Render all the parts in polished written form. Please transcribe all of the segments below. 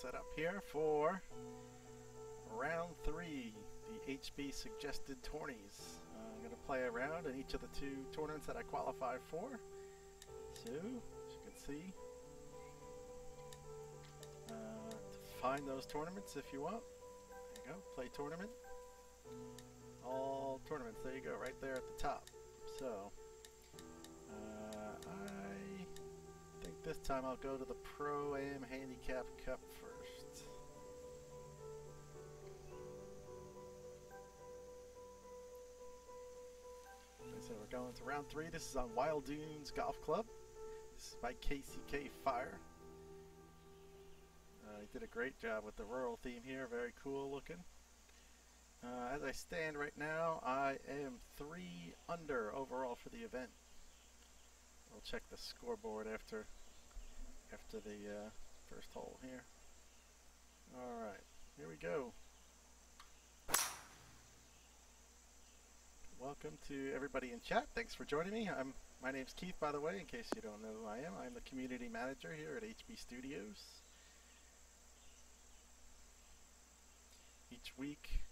Set up here for round 3, the HB suggested tourneys. I'm going to play a round in each of the 2 tournaments that I qualify for. So, as you can see, to find those tournaments if you want. There you go, play tournament. All tournaments, there you go, right there at the top. So, I think this time I'll go to the Pro-Am Handicap Cup first. So we're going to round 3. This is on Wild Dunes Golf Club. This is by KCK Fire. He did a great job with the rural theme here. Very cool looking. As I stand right now, I am 3 under overall for the event. We'll check the scoreboard after the first hole here. Alright, here we go. Welcome to everybody in chat. Thanks for joining me. My name's Keith, by the way, in case you don't know who I am. I'm the community manager here at HB Studios. Each week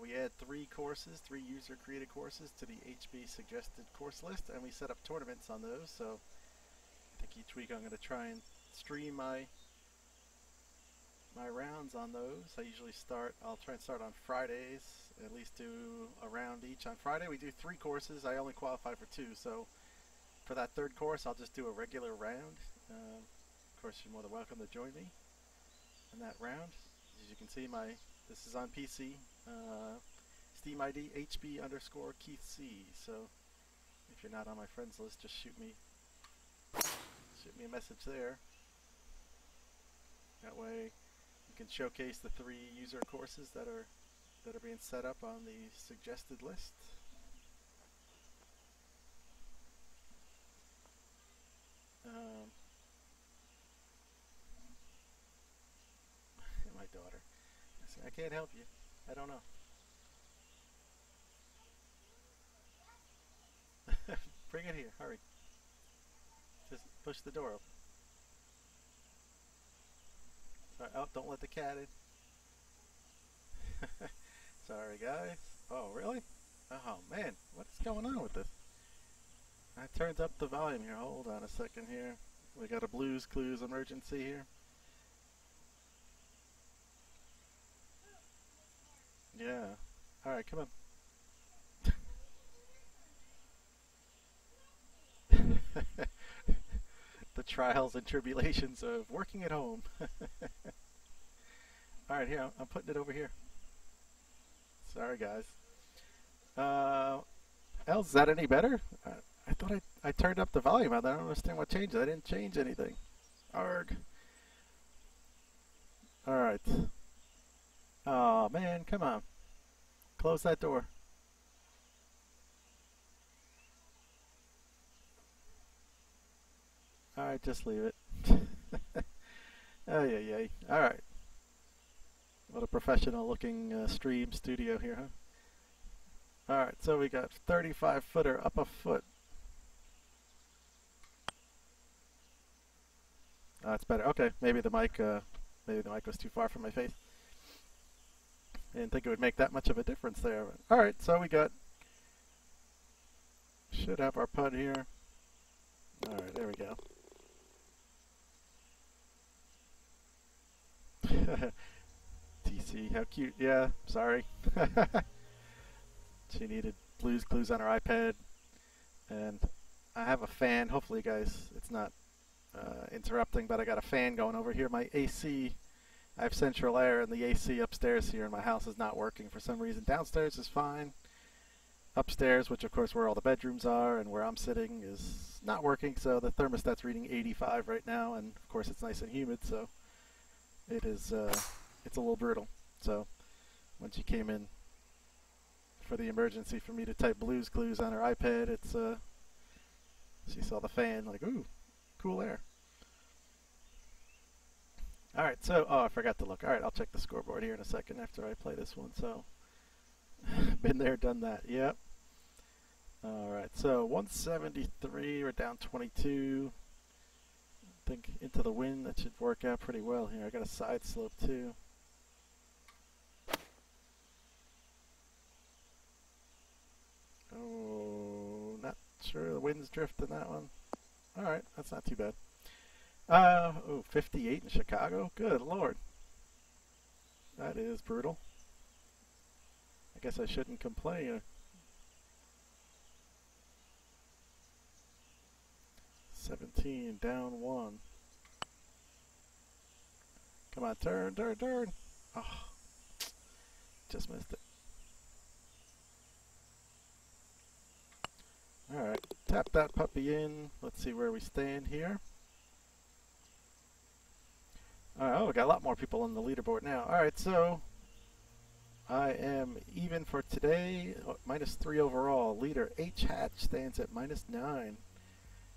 we add 3 courses, 3 user-created courses to the HB suggested course list, and we set up tournaments on those. So I think each week I'm going to try and stream my rounds on those. I'll try and start on Fridays, at least do a round each. On Friday we do 3 courses. I only qualify for 2, so for that 3rd course I'll just do a regular round. Of course, you're more than welcome to join me in that round. As you can see, this is on PC. Steam ID HB_KeithC. So if you're not on my friends list, just shoot me a message there. That way you can showcase the 3 user courses that are being set up on the suggested list. My daughter. I can't help you. I don't know. Bring it here. Hurry. Just push the door open. Sorry. Oh, don't let the cat in. Sorry, guys. Oh, really? Oh, man. What's going on with this? I turned up the volume here. Hold on a second here. We got a Blues Clues emergency here. Yeah. Alright, come on. The trials and tribulations of working at home. Alright, here, I'm putting it over here. Sorry, guys. Is that any better? I thought I turned up the volume. I don't understand what changed. I didn't change anything. Arg. Alright. Oh man, come on. Close that door. Alright, just leave it. Oh, yeah. Alright. What a professional looking stream studio here, huh? Alright, so we got 35 footer up a foot. Oh, that's better. Okay, maybe the mic was too far from my face. I didn't think it would make that much of a difference there. Alright, so we should have our putt here. Alright, there we go. TC, how cute. Yeah, sorry. She needed Blues Clues on her iPad. And I have a fan. Hopefully, guys, it's not interrupting, but I got a fan going over here. My AC, I have central air, and the AC upstairs here in my house is not working for some reason. Downstairs is fine. Upstairs, which of course where all the bedrooms are and where I'm sitting, is not working. So the thermostat's reading 85 right now, and of course it's nice and humid, so it is it's a little brutal. So when she came in for the emergency for me to type Blues Clues on her iPad, she saw the fan, like, ooh, cool air. Alright, so, I forgot to look. Alright, I'll check the scoreboard here in a second after I play this one. So, been there, done that. Yep. Alright, so 173, we're down 22. think into the wind, that should work out pretty well here. I got a side slope too. Oh, not sure the wind's drifting that one. Alright, that's not too bad. Oh, 58 in Chicago? Good lord. That is brutal. I guess I shouldn't complain. 17, down 1. Come on, turn, turn, turn. Oh, just missed it. Alright, tap that puppy in. Let's see where we stand here. Alright, oh, we got a lot more people on the leaderboard now. Alright, so I am even for today, -3 overall. Leader H Hatch stands at -9.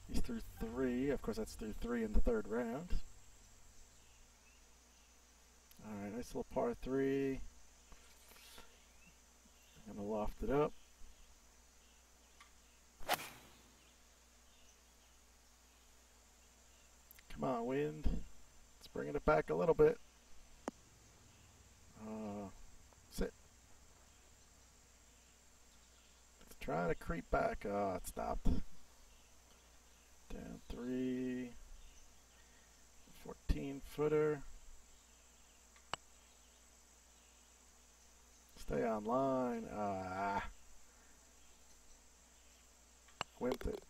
He's through 3. Of course, that's through 3 in the 3rd round. Alright, nice little par 3. I'm going to loft it up. Come on, wind. It's bringing it back a little bit. Sit. It's trying to creep back. Oh, it stopped. Down 3. 14-footer. Stay on line. Wimped it.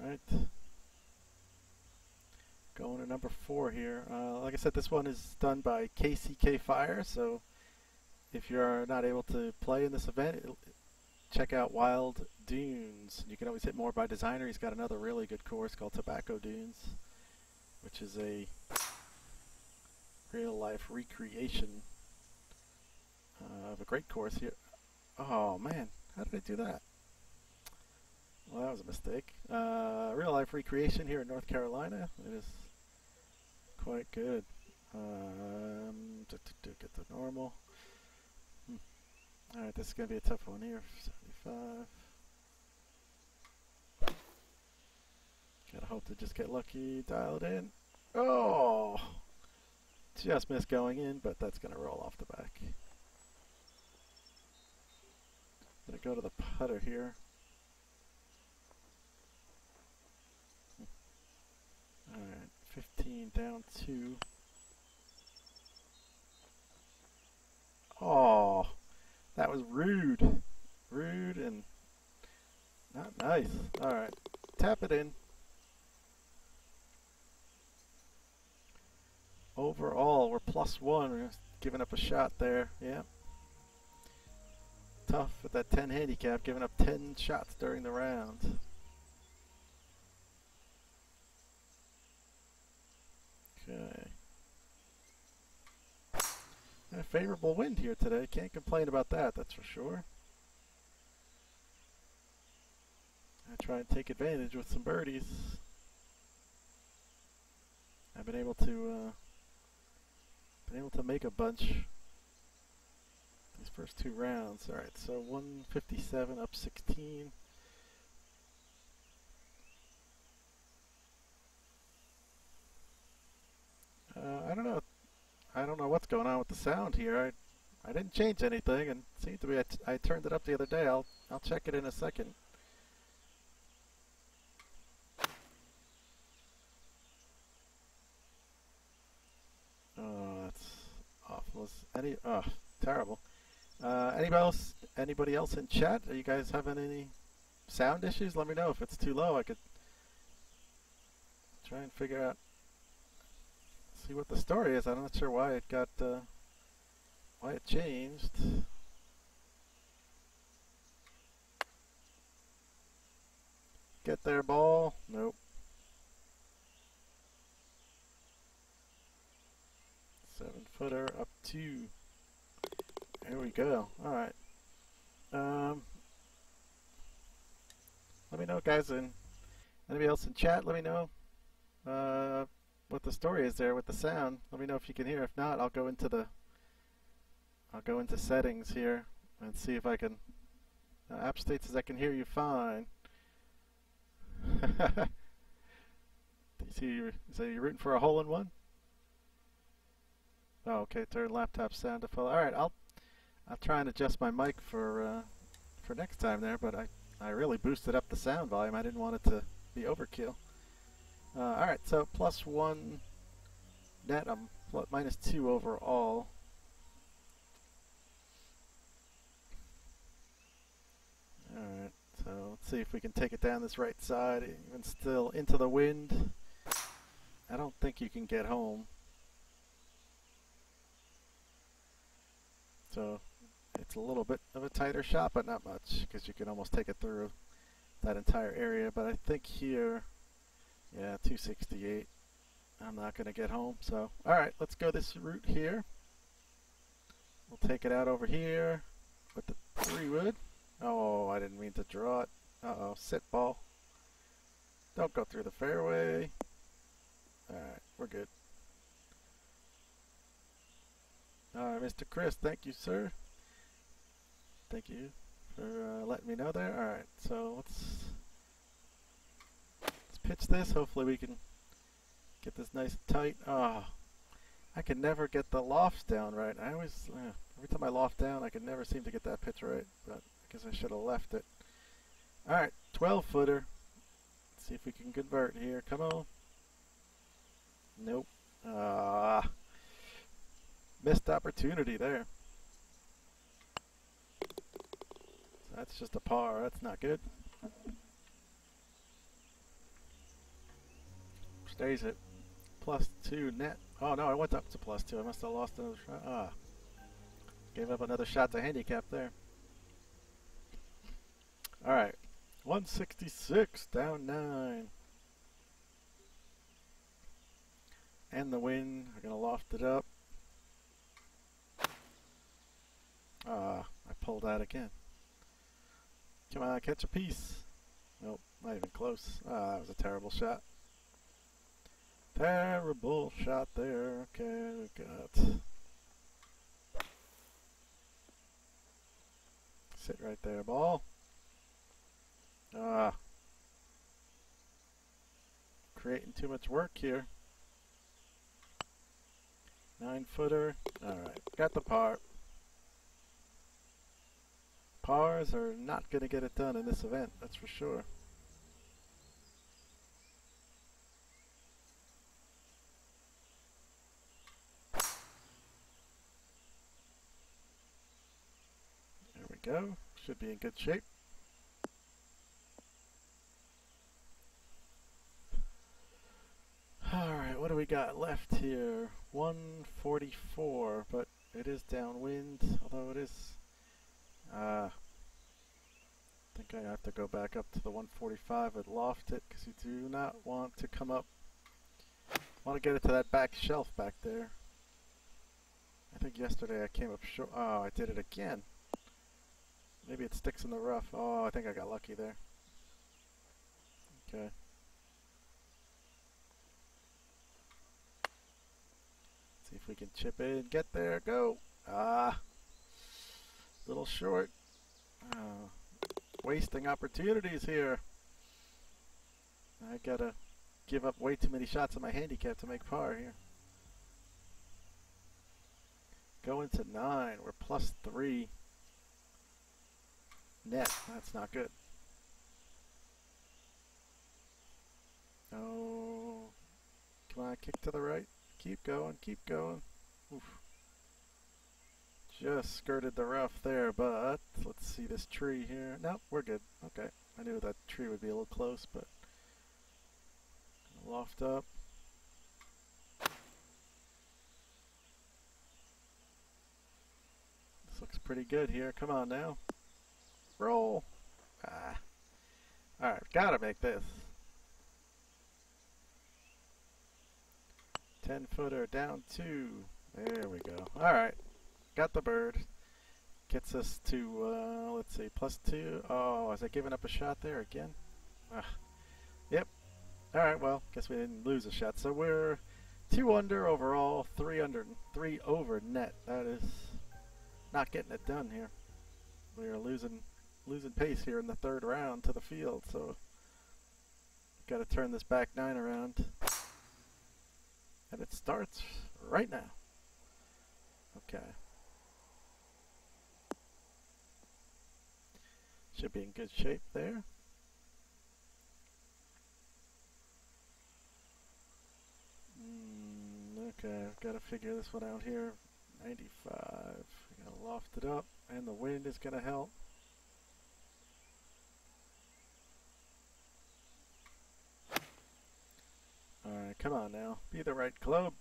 Alright. Going to number 4 here. Like I said, this one is done by KCK Fire, so if you're not able to play in this event, check out Wild Dunes. You can always hit more by designer. He's got another really good course called Tobacco Dunes, which is a real-life recreation of a great course here. Oh man, how did I do that? Well, that was a mistake. Real-life recreation here in North Carolina. It is quite good. Get to normal. Alright, this is going to be a tough one here. 75. Gotta hope to just get lucky. Dial it in. Oh! Just missed going in, but that's going to roll off the back. Gonna go to the putter here. Alright, 15 down 2. Oh, that was rude. Rude and not nice. Alright, tap it in. Overall, we're +1. We're giving up a shot there. Yeah. Tough with that 10 handicap, giving up 10 shots during the round. Okay. A favorable wind here today. Can't complain about that, that's for sure. I try and take advantage with some birdies. I've been able to make a bunch these first 2 rounds. All right, so 157 up 16. I don't know. I don't know what's going on with the sound here. I didn't change anything, and it seemed to be I turned it up the other day. I'll check it in a second. Oh, that's awful. Terrible. Anybody else in chat? Are you guys having any sound issues? Let me know if it's too low. I could try and figure out, see what the story is. I'm not sure why it got, why it changed. Get there, ball. Nope. 7-footer up 2. Here we go. Alright. Let me know, guys, and anybody else in chat, let me know what the story is there with the sound. Let me know if you can hear. If not, I'll go into settings here and see if I can App State says I can hear you fine. So you're rooting for a hole in one? Oh, okay. Turn laptop sound to full. All right, I'll try and adjust my mic for next time there. But I really boosted up the sound volume. I didn't want it to be overkill. All right, so +1 net. I'm -2 overall. All right, so let's see if we can take it down this right side. Even still into the wind. I don't think you can get home. So it's a little bit of a tighter shot, but not much, because you can almost take it through that entire area. But I think here, yeah, 268. I'm not going to get home. So, all right, let's go this route here. We'll take it out over here with the 3-wood. Oh, I didn't mean to draw it. Uh-oh, sit ball. Don't go through the fairway. All right, we're good. All right, Mr. Chris, thank you, sir. Thank you for letting me know there. All right, so let's pitch this. Hopefully we can get this nice and tight. Oh, I can never get the lofts down right. I always, every time I loft down, I can never seem to get that pitch right. But I guess I should have left it. All right, 12-footer. Let's see if we can convert here. Come on. Nope. Missed opportunity there. So that's just a par. That's not good. Stays it. +2 net. Oh no, I went up to +2. I must have lost another shot. Gave up another shot to handicap there. Alright. 166, down 9. And the wind. We're going to loft it up. I pulled out again. Come on, catch a piece. Nope, not even close. That was a terrible shot. Terrible shot there. Okay, we got. Sit right there, ball. Creating too much work here. 9-footer. Alright, got the par. Pars are not going to get it done in this event, that's for sure. There we go. Should be in good shape. Alright, what do we got left here? 144, but it is downwind, although it is... I think I have to go back up to the 145 and loft it, because you do not want to come up. Want to get it to that back shelf back there. I think yesterday I came up short. Oh, I did it again. Maybe it sticks in the rough. Oh, I think I got lucky there. Okay. See if we can chip in. Get there. Go. Little short. Wasting opportunities here. I gotta give up way too many shots on my handicap to make par here. Going to 9. We're +3 net. That's not good. Oh, come on, kick to the right. Keep going, keep going. Oof. Just skirted the rough there, but let's see this tree here. Nope, we're good. Okay, I knew that tree would be a little close, but loft up. This looks pretty good here. Come on now. Roll. Alright, gotta make this. 10-footer down 2. There we go. Alright. Got the bird. Gets us to, let's see, +2. Oh, was I giving up a shot there again? Yep. Alright, well, guess we didn't lose a shot. So we're 2 under overall, 3 over net. That is not getting it done here. We are losing losing pace here in the third round to the field, so got to turn this back nine around. And it starts right now. Okay. Should be in good shape there. Okay, I've got to figure this one out here. 95. I got to loft it up, and the wind is going to help. Alright, come on now. Be the right club.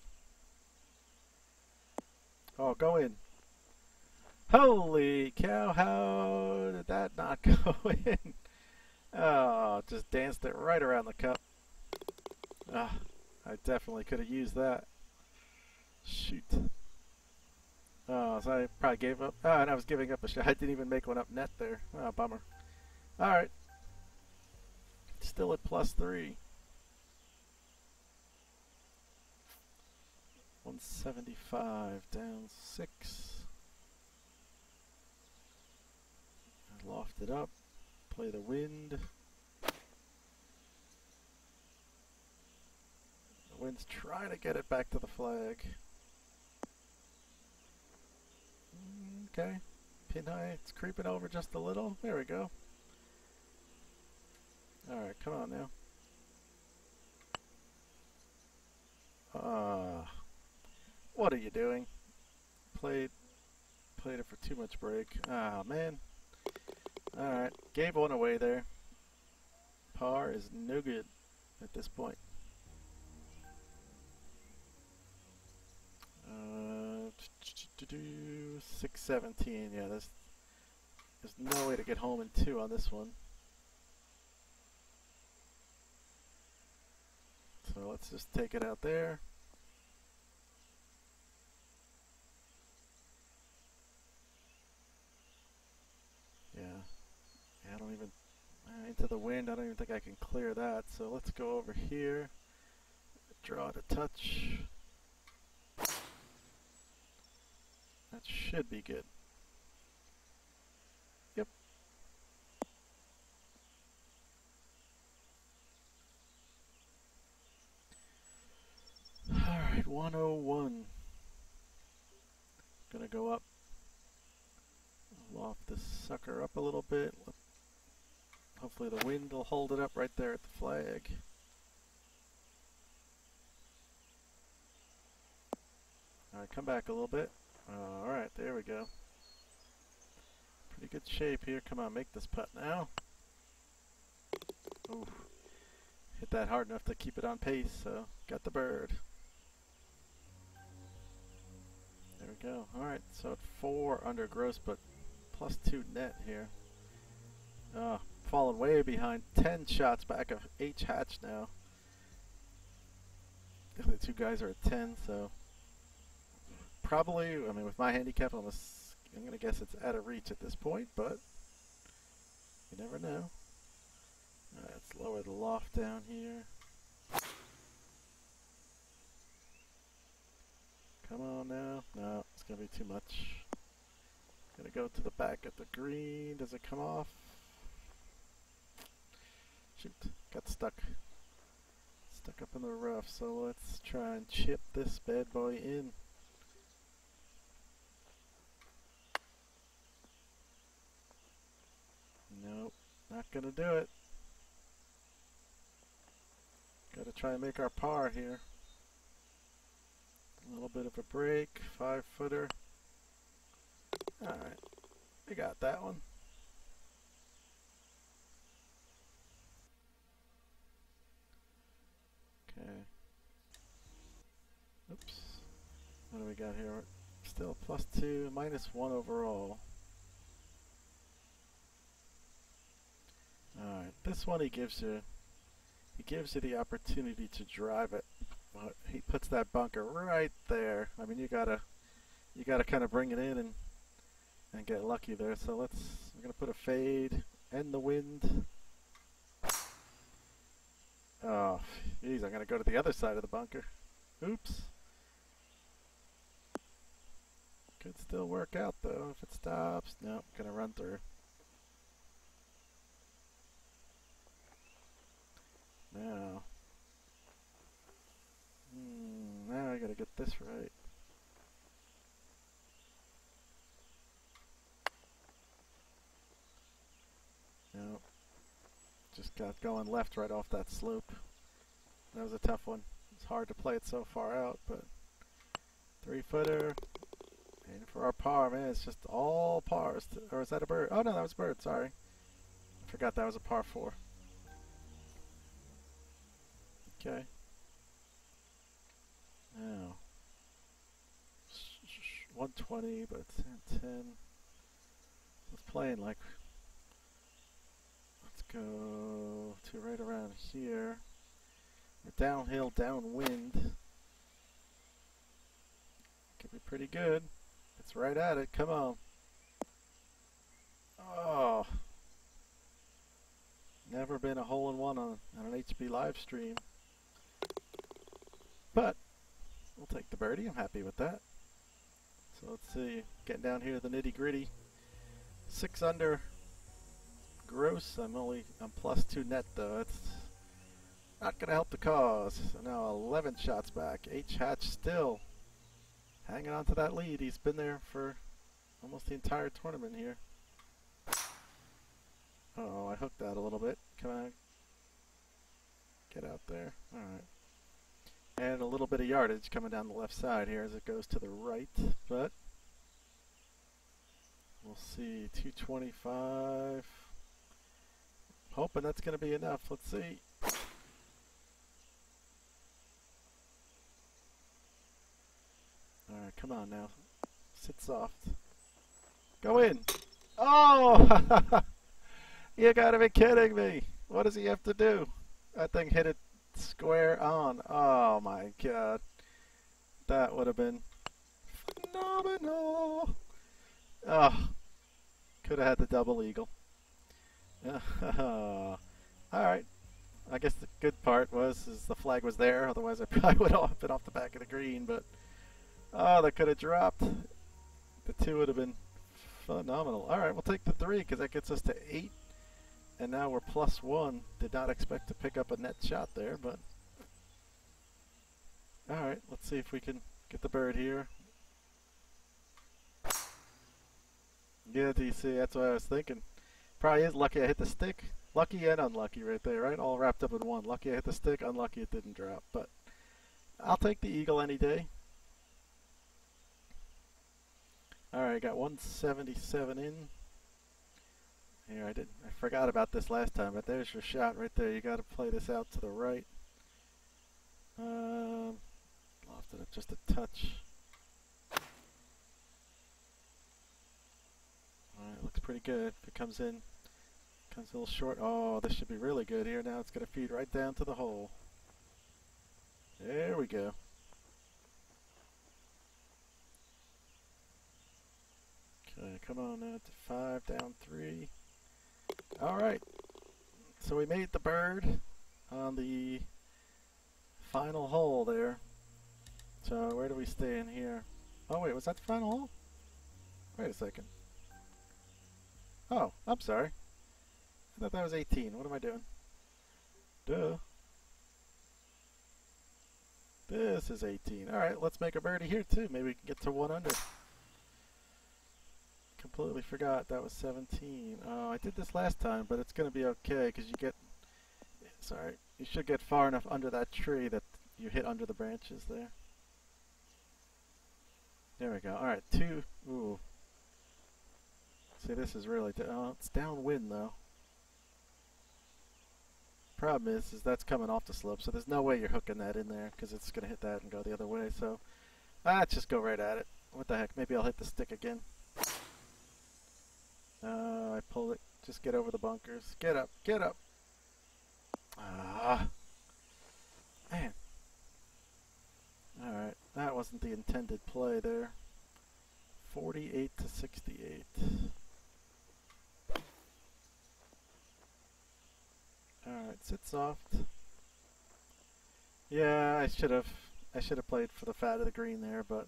Oh, go in. Holy cow, how did that not go in? Oh, just danced it right around the cup. Ah, I definitely could have used that. Shoot. Oh, so I probably gave up. Oh, and I was giving up a shot. I didn't even make one up net there. Oh, bummer. Alright. Still at +3. 175, down 6. I loft it up. Play the wind. The wind's trying to get it back to the flag. Okay. Pin high. It's creeping over just a little. There we go. Alright, come on now. What are you doing? Played it for too much break. Ah, man. Alright, gave one away there. Par is no good at this point. 617. Yeah, there's no way to get home in 2 on this one. So let's just take it out there. Yeah, I don't even, into the wind, I don't even think I can clear that. So let's go over here, draw to touch. That should be good. Yep. Alright, 101. Gonna go up. Loft this sucker up a little bit. Hopefully the wind will hold it up right there at the flag. Alright, come back a little bit. Alright, there we go. Pretty good shape here. Come on, make this putt now. Ooh. Hit that hard enough to keep it on pace, so got the bird. There we go. Alright, so at 4 under gross, but +2 net here. Falling way behind. 10 shots back of H Hatch now. The other 2 guys are at 10, so probably, I mean, with my handicap, I'm going to guess it's out of reach at this point, but you never know. Alright, let's lower the loft down here. Come on now. No, it's going to be too much. Going to go to the back of the green. Does it come off? Shoot, got stuck. Stuck up in the rough, so let's try and chip this bad boy in. Nope, not gonna do it. Gotta try and make our par here. A little bit of a break, 5-footer. Alright, we got that one. Okay. Oops. What do we got here? Still +2, -1 overall. Alright, this one he gives you the opportunity to drive it. He puts that bunker right there. I mean, you gotta kind of bring it in and get lucky there. So we're gonna put a fade and the wind. Oh, geez, I'm gonna go to the other side of the bunker. Oops. Could still work out though if it stops. Nope, gonna run through. get this right. No. Just got going left right off that slope. That was a tough one. It's hard to play it so far out, but 3-footer. And for our par, man, it's just all pars. Or is that a bird? Oh no, that was a bird, sorry. I forgot that was a par 4. Okay. Now, 120, but 10. It's playing like, let's go to right around here. We're downhill, downwind. Could be pretty good. It's right at it, come on. Oh. Never been a hole-in-one on an HB live stream. But we'll take the birdie. I'm happy with that. So let's see. Getting down here to the nitty-gritty. 6 under gross. I'm +2 net though. That's not gonna help the cause. So now 11 shots back. H Hatch still hanging on to that lead. He's been there for almost the entire tournament here. Oh, I hooked that a little bit. Can I get out there? Alright. And a little bit of yardage coming down the left side here as it goes to the right, but we'll see. 225. Hoping that's going to be enough. Let's see. Alright, come on now. Sit soft. Go in! Oh! You gotta be kidding me! What does he have to do? That thing hit it square on. Oh my god. That would have been phenomenal! Oh. Could have had the double eagle. Alright. I guess the good part was the flag was there, otherwise I probably would have been off the back of the green, but oh, that could have dropped. The 2 would have been phenomenal. Alright, we'll take the 3 because that gets us to 8. And now we're +1. Did not expect to pick up a net shot there, but alright, let's see if we can get the bird here. Yeah, DC, that's what I was thinking. Probably is lucky I hit the stick. Lucky and unlucky right there, right? All wrapped up in one. Lucky I hit the stick, unlucky it didn't drop. But I'll take the eagle any day. Alright, got 177 in. Here, I forgot about this last time, but there's your shot right there. You got to play this out to the right. Lofted up just a touch. Alright, looks pretty good. If it comes in, comes a little short. Oh, this should be really good here. Now it's going to feed right down to the hole. There we go. Okay, come on now to 5, down 3. Alright, so we made the bird on the final hole there. So where do we stay in here? Oh wait, was that the final hole? Wait a second. Oh, I'm sorry. I thought that was 18. What am I doing? Duh. This is 18. Alright, let's make a birdie here too. Maybe we can get to 1 under. Completely forgot that was 17. Oh, I did this last time, but it's going to be okay because you get, sorry, you should get far enough under that tree that you hit under the branches there. There we go. Alright, 2. Ooh. See, this is really, oh, it's downwind though. Problem is that's coming off the slope, so there's no way you're hooking that in there because it's going to hit that and go the other way. So, let's just go right at it. What the heck? Maybe I'll hit the stick again. I pulled it. Just get over the bunkers. Get up. Get up. Ah. Man. Alright. That wasn't the intended play there. 48 to 68. Alright, sit soft. Yeah, I should have played for the fat of the green there, but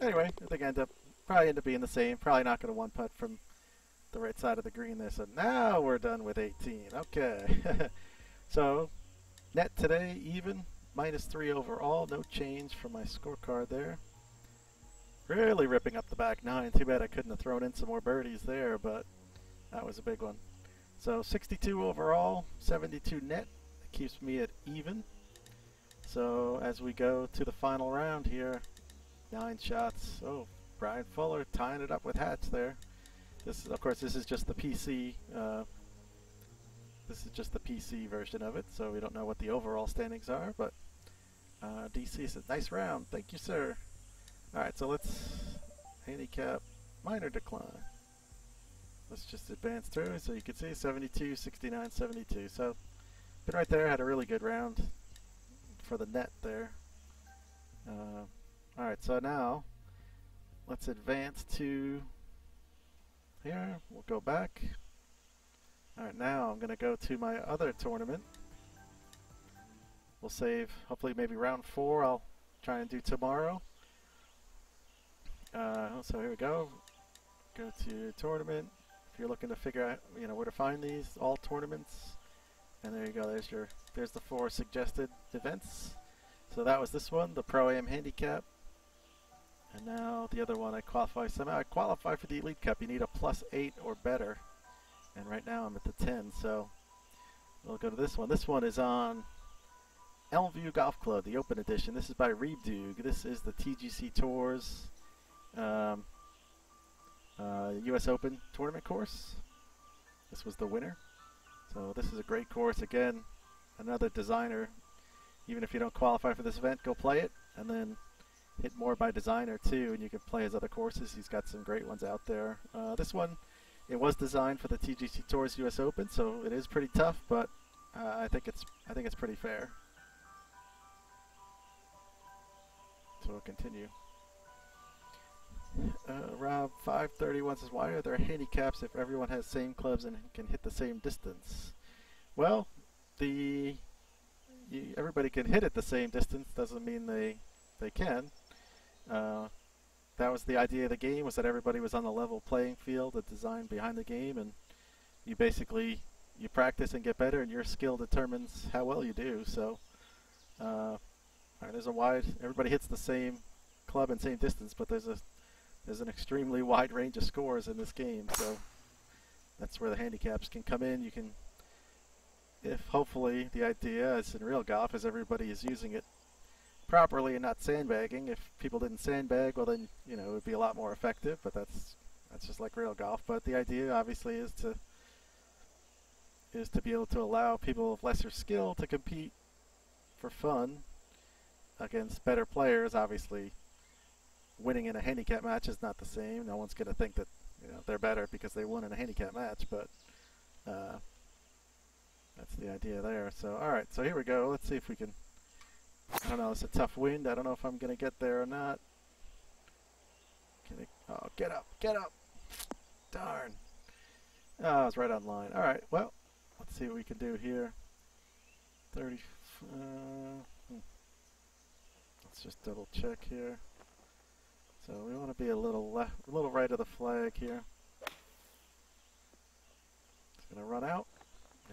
anyway, I think I probably end up being the same. Probably not going to one putt from the right side of the green there. So now we're done with 18. Okay. So net today even -3 overall. No change from my scorecard there. Really ripping up the back nine. Too bad I couldn't have thrown in some more birdies there, but that was a big one. So 62 overall, 72 net. It keeps me at even. So as we go to the final round here, 9 shots. Oh, Brian Fuller tying it up with Hatch there. This is, of course, this is just the PC. This is just the PC version of it, so we don't know what the overall standings are. But DC says, "Nice round, thank you, sir." All right, so let's handicap minor decline. Let's just advance through, so you can see 72, 69, 72. So been right there. Had a really good round for the net there. All right, so now let's advance to here. We'll go back. All right, now I'm going to go to my other tournament. We'll save, hopefully maybe round 4 I'll try and do tomorrow. So here we go. Go to tournament. If you're looking to figure out, where to find these, all tournaments. And there you go. There's the 4 suggested events. So that was this one, the Pro-Am Handicap. And now the other one, I qualify somehow. I qualify for the Elite Cup. You need a +8 or better. And right now I'm at the 10, so we'll go to this one. This one is on Elmview Golf Club, the Open Edition. This is by Reebdug. This is the TGC Tours US Open tournament course. This was the winner. So this is a great course. Again, another designer. Even if you don't qualify for this event, go play it. And then hit more by designer too, and you can play his other courses. He's got some great ones out there. This one, it was designed for the TGC Tours US Open, so it is pretty tough, but I think it's pretty fair. So we'll continue. Rob 531 says, "Why are there handicaps if everyone has same clubs and can hit the same distance?" Well, everybody can hit it the same distance. Doesn't mean they can. That was the idea of the game, was that everybody was on a level playing field, the design behind the game, and you basically practice and get better, and your skill determines how well you do. So there's everybody hits the same club and same distance, but there's an extremely wide range of scores in this game. So that's where the handicaps can come in. You can, if hopefully the idea is in real golf is everybody is using it properly and not sandbagging. If people didn't sandbag, well then it would be a lot more effective. But that's just like real golf. But the idea obviously is to be able to allow people of lesser skill to compete for fun against better players. Obviously, winning in a handicap match is not the same. No one's going to think that they're better because they won in a handicap match. But that's the idea there. So all right, so here we go. Let's see if we can. I don't know, it's a tough wind. I don't know if I'm going to get there or not. Oh, get up. Darn. Oh, I was right on line. All right, well, let's see what we can do here. 30. Let's just double check here. So we want to be a little right of the flag here. It's going to run out.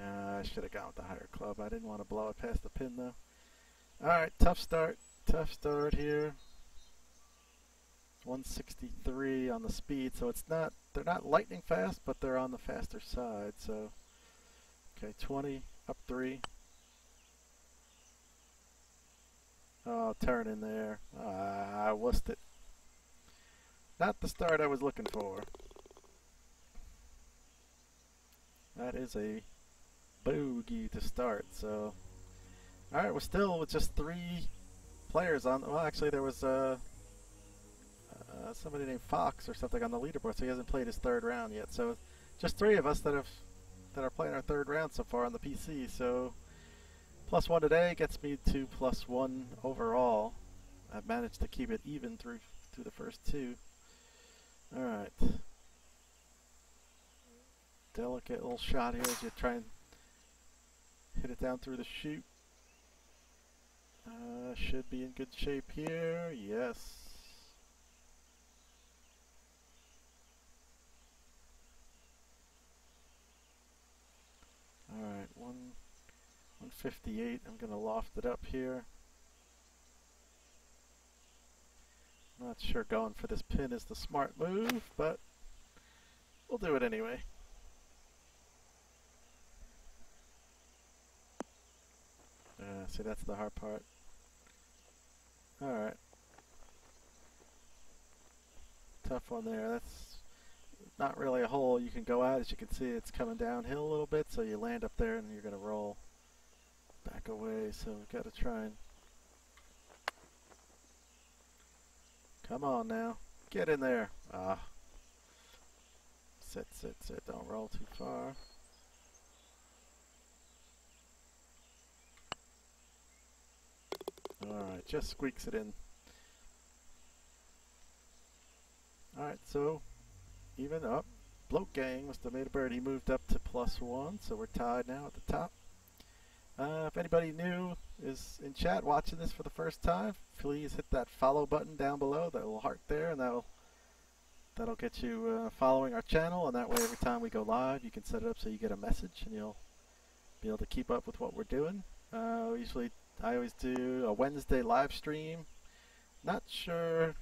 I should have gone with the higher club. I didn't want to blow it past the pin, though. All right, tough start here. 163 on the speed, so they're not lightning fast, but they're on the faster side. So, okay, 20 up 3. Oh, turn in there. I wussed it. Not the start I was looking for. That is a bogey to start. So. All right, we're still with just 3 players on. Well, actually, there was somebody named Fox or something on the leaderboard, so he hasn't played his 3rd round yet. So, just 3 of us that are playing our 3rd round so far on the PC. So, +1 today gets me to +1 overall. I've managed to keep it even through the first 2. All right, delicate little shot here as you try and hit it down through the chute. Should be in good shape here. Yes. All right, 158. I'm going to loft it up here. Not sure going for this pin is the smart move, but we'll do it anyway. See, that's the hard part. Alright. Tough one there. That's not really a hole you can go at. As you can see, it's coming downhill a little bit, so you land up there and you're going to roll back away. So we've got to try and... Come on now. Get in there. Ah. Sit, sit, sit. Don't roll too far. Alright, just squeaks it in. Alright, so even up. Bloke Gang must have made a bird. He moved up to +1, so we're tied now at the top. If anybody new is in chat watching this for the first time, please hit that follow button down below, that little heart there, and that'll get you following our channel, and that way every time we go live you can set it up so you get a message and you'll be able to keep up with what we're doing. I always do a Wednesday live stream. Not sure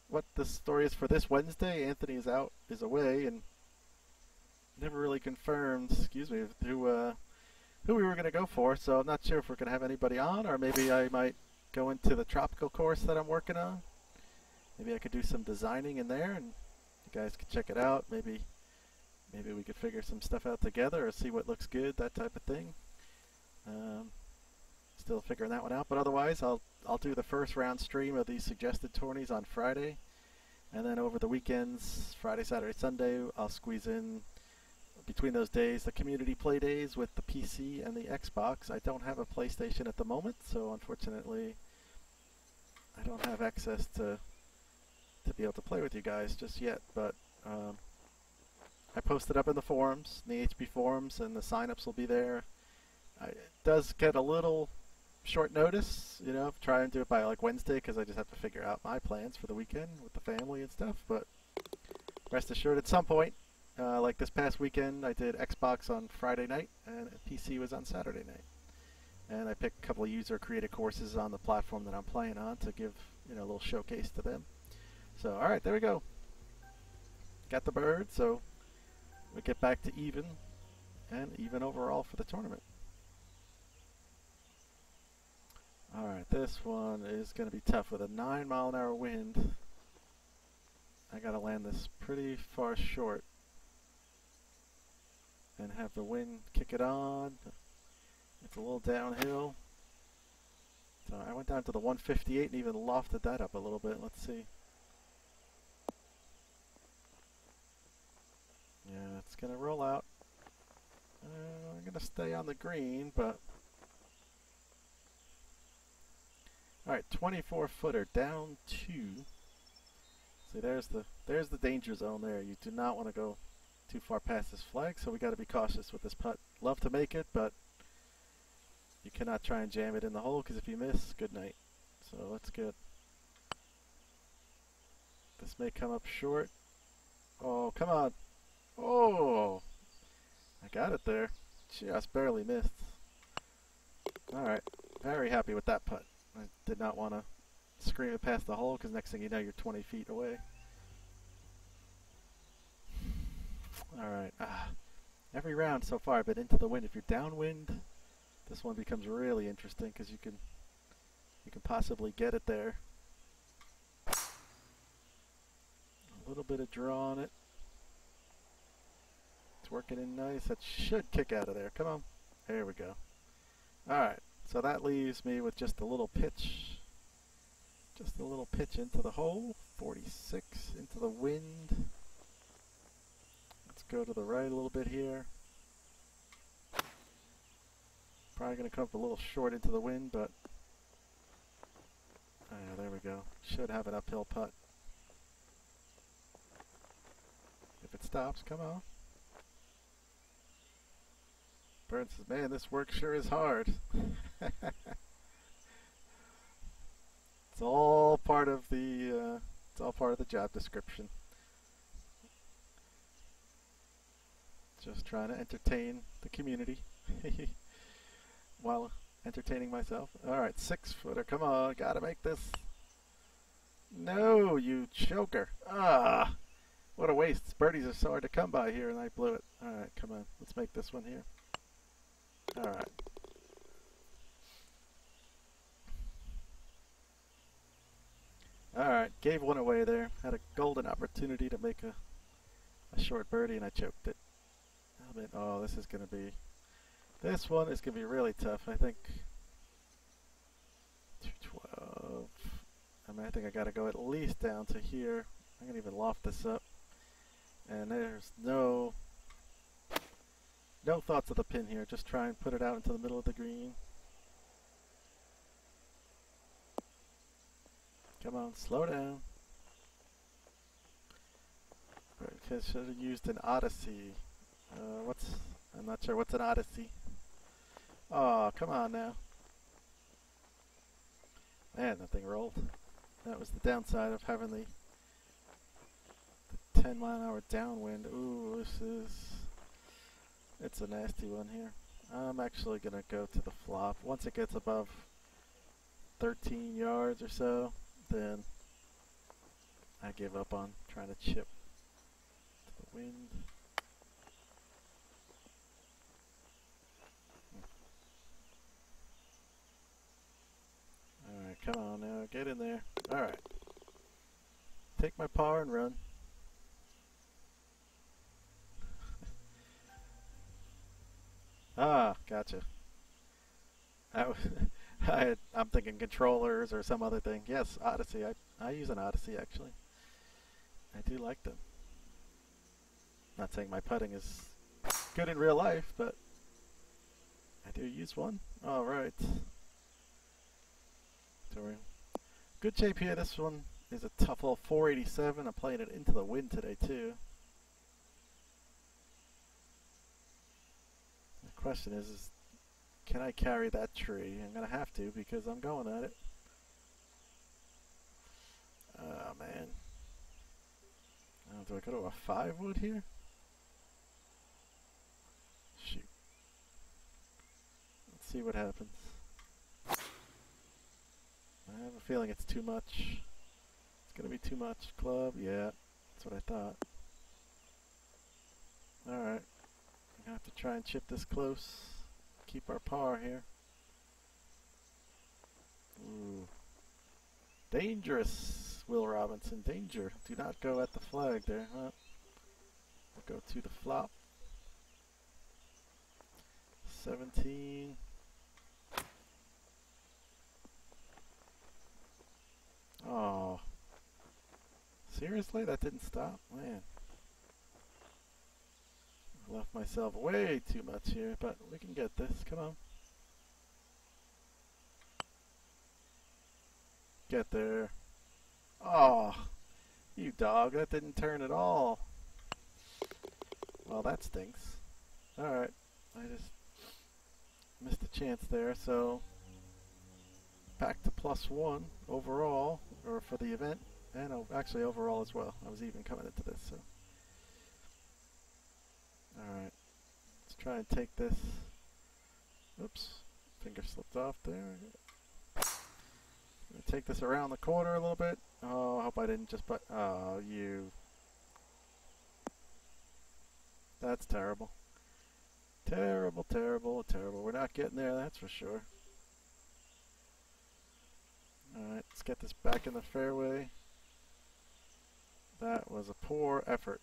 what the story is for this Wednesday. Anthony is away, and never really confirmed, who we were going to go for, so I'm not sure if we're going to have anybody on, or maybe I might go into the tropical course that I'm working on. Maybe I could do some designing in there, and you guys could check it out. Maybe we could figure some stuff out together, or see what looks good, that type of thing. Still figuring that one out, but otherwise I'll do the first round stream of these suggested tourneys on Friday, and then over the weekends, Friday, Saturday, Sunday, I'll squeeze in between those days the community play days with the PC and the Xbox. I don't have a PlayStation at the moment, so unfortunately I don't have access to be able to play with you guys just yet, but I posted up in the forums, in the HB forums, and the sign-ups will be there. It does get a little short notice, you know, try and do it by like Wednesday, because I just have to figure out my plans for the weekend with the family and stuff, but rest assured at some point, like this past weekend, I did Xbox on Friday night, and PC was on Saturday night. And I picked a couple of user-created courses on the platform that I'm playing on to give, you know, a little showcase to them. So, alright, there we go. Got the bird, so we get back to even, and even overall for the tournament. Alright, this one is going to be tough with a 9-mile-an-hour wind. I got to land this pretty far short and have the wind kick it on. It's a little downhill. So I went down to the 158 and even lofted that up a little bit. Let's see. Yeah, it's going to roll out. I'm going to stay on the green, but... Alright, 24-footer down 2. See, there's the danger zone there. You do not want to go too far past this flag, so we got to be cautious with this putt. Love to make it, but you cannot try and jam it in the hole, because if you miss, good night. So let's get... This may come up short. Oh, come on. Oh! I got it there. Just barely missed. Alright, very happy with that putt. I did not want to scream it past the hole, because next thing you know, you're 20 feet away. Alright. Every round so far I've been into the wind. If you're downwind, this one becomes really interesting, because you can possibly get it there. A little bit of draw on it. It's working in nice. That should kick out of there. Come on. There we go. Alright. So that leaves me with just a little pitch. Just a little pitch into the hole. 46 into the wind. Let's go to the right a little bit here. Probably going to come up a little short into the wind, but there we go. Should have an uphill putt. If it stops, come on. Bird says, man, this work sure is hard. It's all part of the job description. Just trying to entertain the community while entertaining myself. Alright, 6-footer, come on, gotta make this. No, you choker. Ah, what a waste. Birdies are so hard to come by here, and I blew it. All right, come on. Let's make this one here. All right. All right, gave one away there. Had a golden opportunity to make a short birdie, and I choked it. Oh, this is going to be... This one is going to be really tough. I think 212. I think I got to go at least down to here. I'm going to even loft this up. And there's no thoughts of the pin here. Just try and put it out into the middle of the green. Come on, slow down. Because should have used an Odyssey. I'm not sure what's an Odyssey. Oh, come on now. Man, that thing rolled. That was the downside of having the 10-mile-an-hour downwind. Ooh, it's a nasty one here. I'm actually going to go to the flop. Once it gets above 13 yards or so, then I give up on trying to chip to the wind. Alright, come on now, get in there. Alright. Take my par and run. Ah, gotcha. I'm thinking controllers or some other thing. Yes, Odyssey. I use an Odyssey actually. I do like them. Not saying my putting is good in real life, but I do use one. All right. So we're in good shape here. This one is a tough hole, 487. I'm playing it into the wind today too. The question is can I carry that tree? I'm gonna have to because I'm going at it. Oh man. Do I go to a 5 wood here? Shoot. Let's see what happens. I have a feeling it's too much. It's gonna be too much. Club, yeah. That's what I thought. Alright. I'm gonna have to try and chip this close. Keep our par here. Ooh. Dangerous, Will Robinson. Danger. Do not go at the flag there. Huh? We'll go to the flop. 17. Oh. Seriously? That didn't stop? Man. I left myself way too much here, but we can get this. Come on. Get there. Oh, you dog. That didn't turn at all. Well, that stinks. Alright. I just missed a chance there, so back to +1 overall, or for the event, and actually overall as well. I was even coming into this, so. Alright. Let's try and take this. Oops. Finger slipped off there. Gonna take this around the corner a little bit. Oh, I hope I didn't just put. Oh, you. That's terrible. Terrible, terrible, terrible. We're not getting there, that's for sure. Alright, let's get this back in the fairway. That was a poor effort.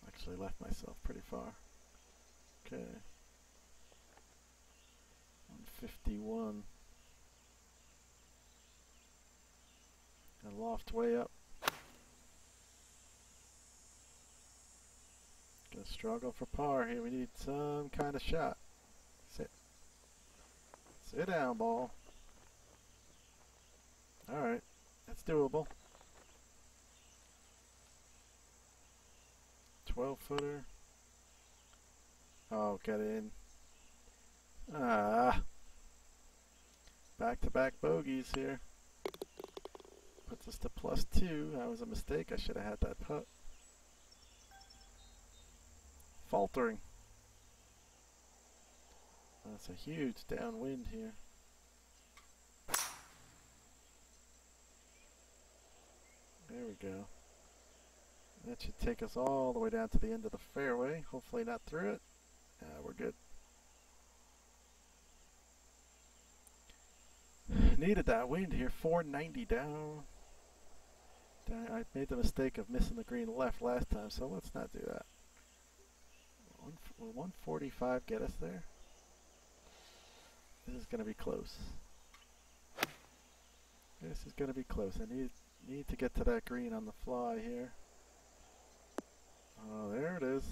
Actually left myself pretty far. Okay. 151. And loft way up. Gonna struggle for par here. We need some kind of shot. Sit. Sit down, ball. Alright. That's doable. 12-footer. Oh, get in. Ah. Back-to-back bogeys here. Puts us to +2. That was a mistake. I should have had that putt. Faltering. That's a huge downwind here. we go. That should take us all the way down to the end of the fairway. Hopefully not through it. We're good. Needed that wind here. 490 down. I made the mistake of missing the green left last time, so let's not do that. Will 145 get us there? This is going to be close. This is going to be close. I need to get to that green on the fly here. Oh, there it is.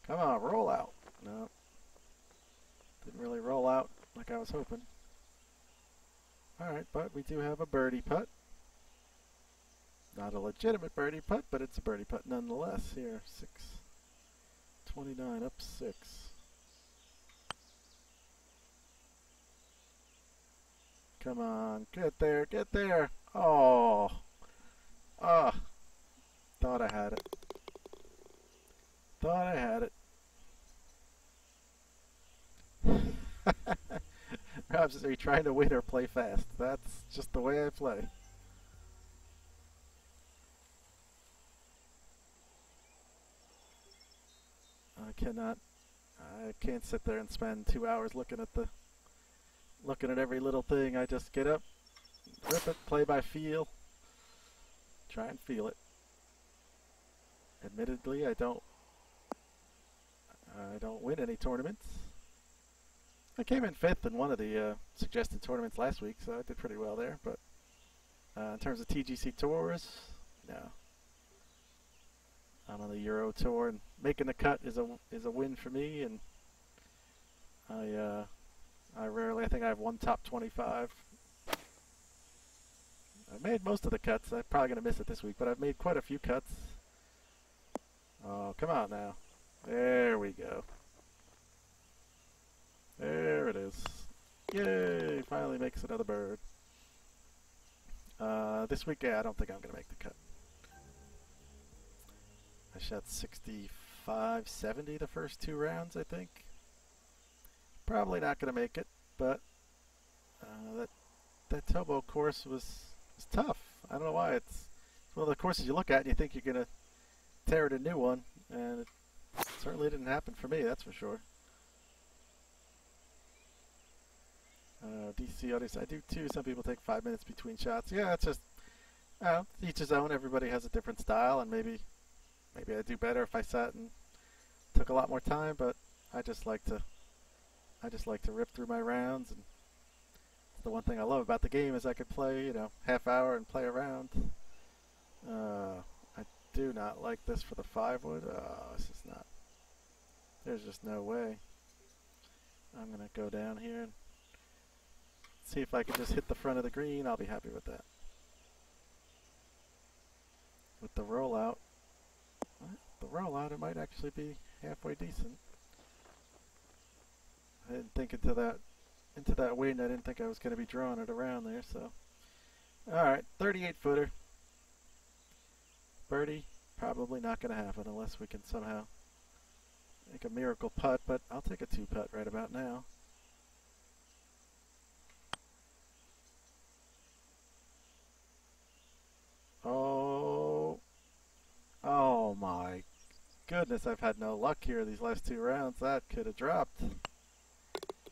Come on, roll out. No. Didn't really roll out like I was hoping. Alright, but we do have a birdie putt. Not a legitimate birdie putt, but it's a birdie putt nonetheless here. 629 up 6. Come on, get there, get there. Oh. Ah. Thought I had it. Thought I had it. Rob's, are you trying to win or play fast? That's just the way I play. I can't sit there and spend 2 hours looking at every little thing. I just get up, rip it, play by feel, try and feel it. Admittedly, I don't win any tournaments. I came in 5th in one of the suggested tournaments last week, so I did pretty well there. But in terms of TGC tours, no. I'm on the Euro Tour, and making the cut is a win for me. And I think I have one top 25. I've made most of the cuts. I'm probably gonna miss it this week, but I've made quite a few cuts. Oh, come on now. There we go. There it is. Yay! Finally makes another bird. This week, yeah, I don't think I'm gonna make the cut. I shot 65, 70 the first 2 rounds, I think. Probably not going to make it, but that Tobo course was tough. I don't know why. It's one of the courses you look at and you think you're going to tear it a new one, and it certainly didn't happen for me, that's for sure. DC audience, I do too. Some people take 5 minutes between shots. Yeah, it's just each his own. Everybody has a different style, and maybe I'd do better if I sat and took a lot more time, but I just like to rip through my rounds. And the one thing I love about the game is I could play, half hour and play around. I do not like this for the 5-wood. This is not. There's just no way. I'm gonna go down here and see if I can just hit the front of the green. I'll be happy with that. With the rollout. The rollout, it might actually be halfway decent. I didn't think into that wind. I didn't think I was going to be drawing it around there. So, all right, 38-footer. Birdie, probably not going to happen unless we can somehow make a miracle putt. But I'll take a 2-putt right about now. Oh my goodness, I've had no luck here these last 2 rounds. That could have dropped.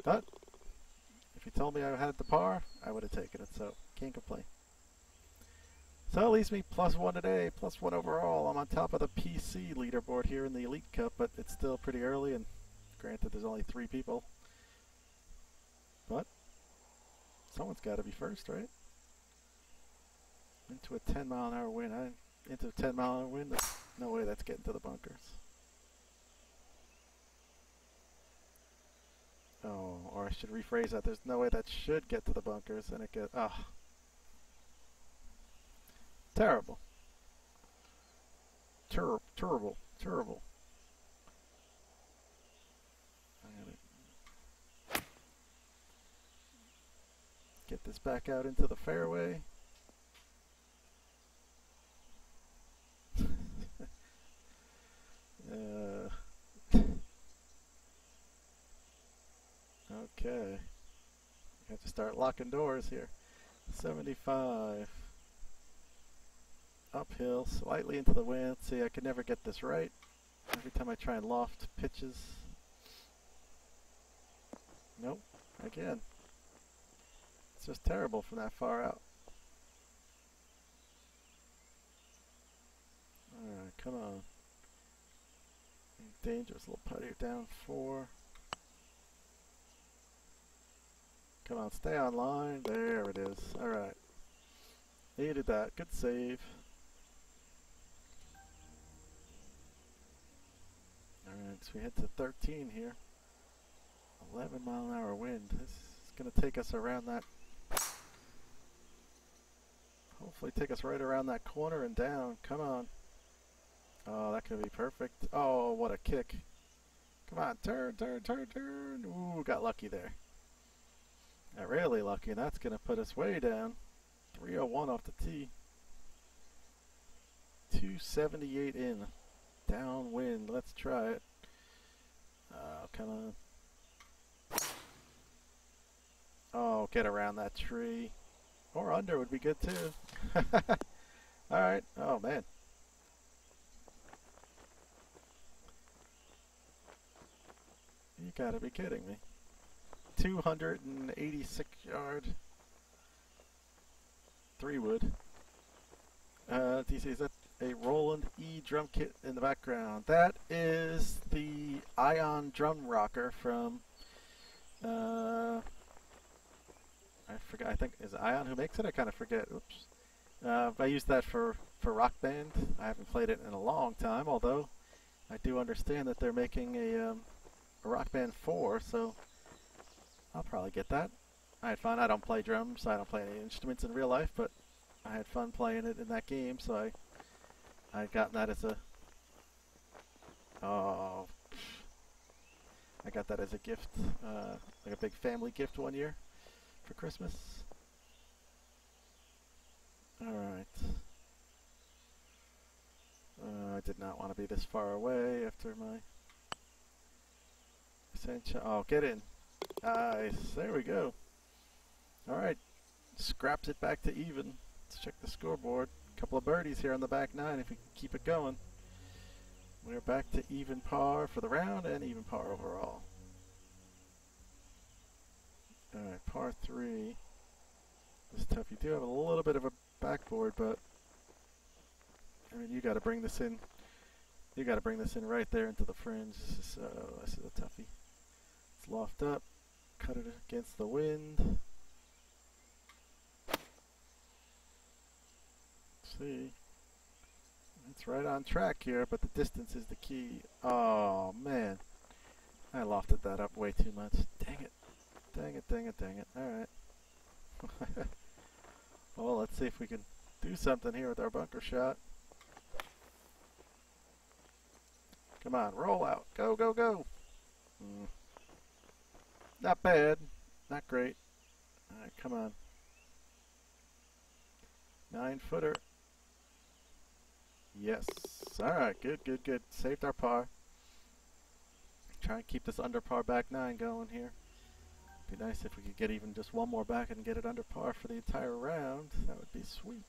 But if you told me I had the par, I would have taken it, so can't complain. So it leaves me +1 today, +1 overall. I'm on top of the PC leaderboard here in the Elite Cup, but it's still pretty early, and granted there's only 3 people. But someone's got to be first, right? Into a 10-mile-an-hour wind. Into a 10-mile-an-hour wind, there's no way that's getting to the bunkers. Oh, or I should rephrase that. There's no way that should get to the bunkers, and it gets... Ah. Terrible. Terrible. Terrible. I'm gonna get this back out into the fairway. Okay. I have to start locking doors here. 75. uphill, slightly into the wind. See, I can never get this right. Every time I try and loft pitches. Nope, again. It's just terrible from that far out. Alright, come on. Dangerous little putt here, down 4. Come on, stay on line. There it is. Alright. Needed that. Good save. Alright, so we head to 13 here. 11-mile-an-hour wind. This is going to take us around that. Hopefully take us right around that corner and down. Come on. Oh, that could be perfect. Oh, what a kick. Come on, turn, turn, turn, turn. Ooh, got lucky there. Got really lucky, and that's going to put us way down. 301 off the tee. 278 in. Downwind. Let's try it. Oh, come on. Oh, get around that tree. Or under would be good too. Alright. Oh, man. You gotta be kidding me. 286 yard. 3-wood. DC, is that a Roland E drum kit in the background? That is the Ion drum rocker from, I forgot, I think, is it Ion who makes it? I kind of forget. Oops. I use that for Rock Band. I haven't played it in a long time, although I do understand that they're making a Rock Band 4, so I'll probably get that. I had fun. I don't play drums. I don't play any instruments in real life, but I had fun playing it in that game, so I got that as a I got that as a gift, like a big family gift one year for Christmas. Alright. I did not want to be this far away after my ascension. Oh, get in. Nice. There we go. Alright. Scraps it back to even. Let's check the scoreboard. Couple of birdies here on the back 9 if we keep it going. We're back to even par for the round and even par overall. Alright, par 3 is tough. You do have a little bit of a backboard, but I mean, you got to bring this in. You got to bring this in right there into the fringe. This is a toughie. It's loft up, cut it against the wind. See, it's right on track here, but the distance is the key. Oh man, I lofted that up way too much. Dang it, dang it, dang it, dang it. All right. Well, let's see if we can do something here with our bunker shot. Come on, roll out. Go, go, go. Not bad. Not great. All right, come on. 9-footer. Yes. All right, good, good, good. Saved our par. Try and keep this under par back 9 going here. Be nice if we could get even just one more back and get it under par for the entire round. That would be sweet.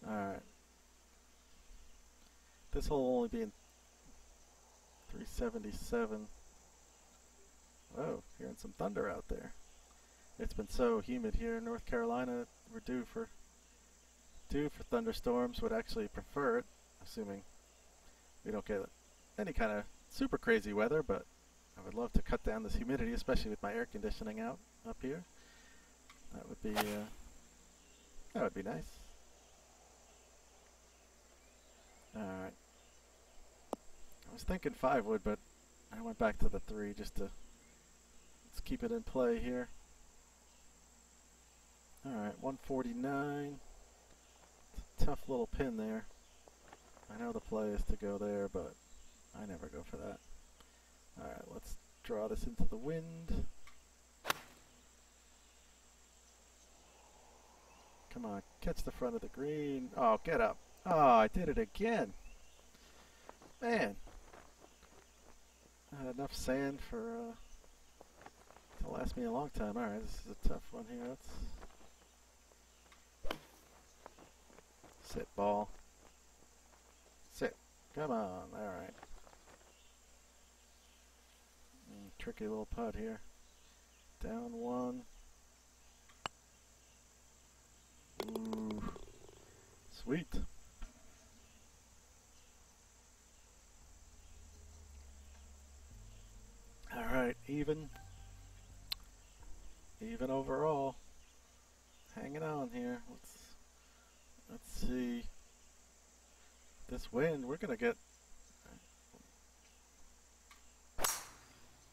All right. This will only be in 377. Oh, hearing some thunder out there. It's been so humid here in North Carolina. We're due for thunderstorms. Would actually prefer it, assuming we don't get any kind of super crazy weather, but I would love to cut down this humidity, especially with my air conditioning out up here. That would be nice. Alright. I was thinking 5-wood, but I went back to the 3 just to let's keep it in play here. Alright, 149. It's a tough little pin there. I know the play is to go there, but I never go for that. Alright, let's draw this into the wind. Come on, catch the front of the green. Oh, get up. Oh, I did it again. Man. I had enough sand for to last me a long time. Alright, this is a tough one here. Let's Sit, ball. Sit. Come on. Alright. Tricky little putt here. Down one. Ooh. Sweet. Alright, even. Even overall. Hanging on here. Let's see. This wind, we're gonna get.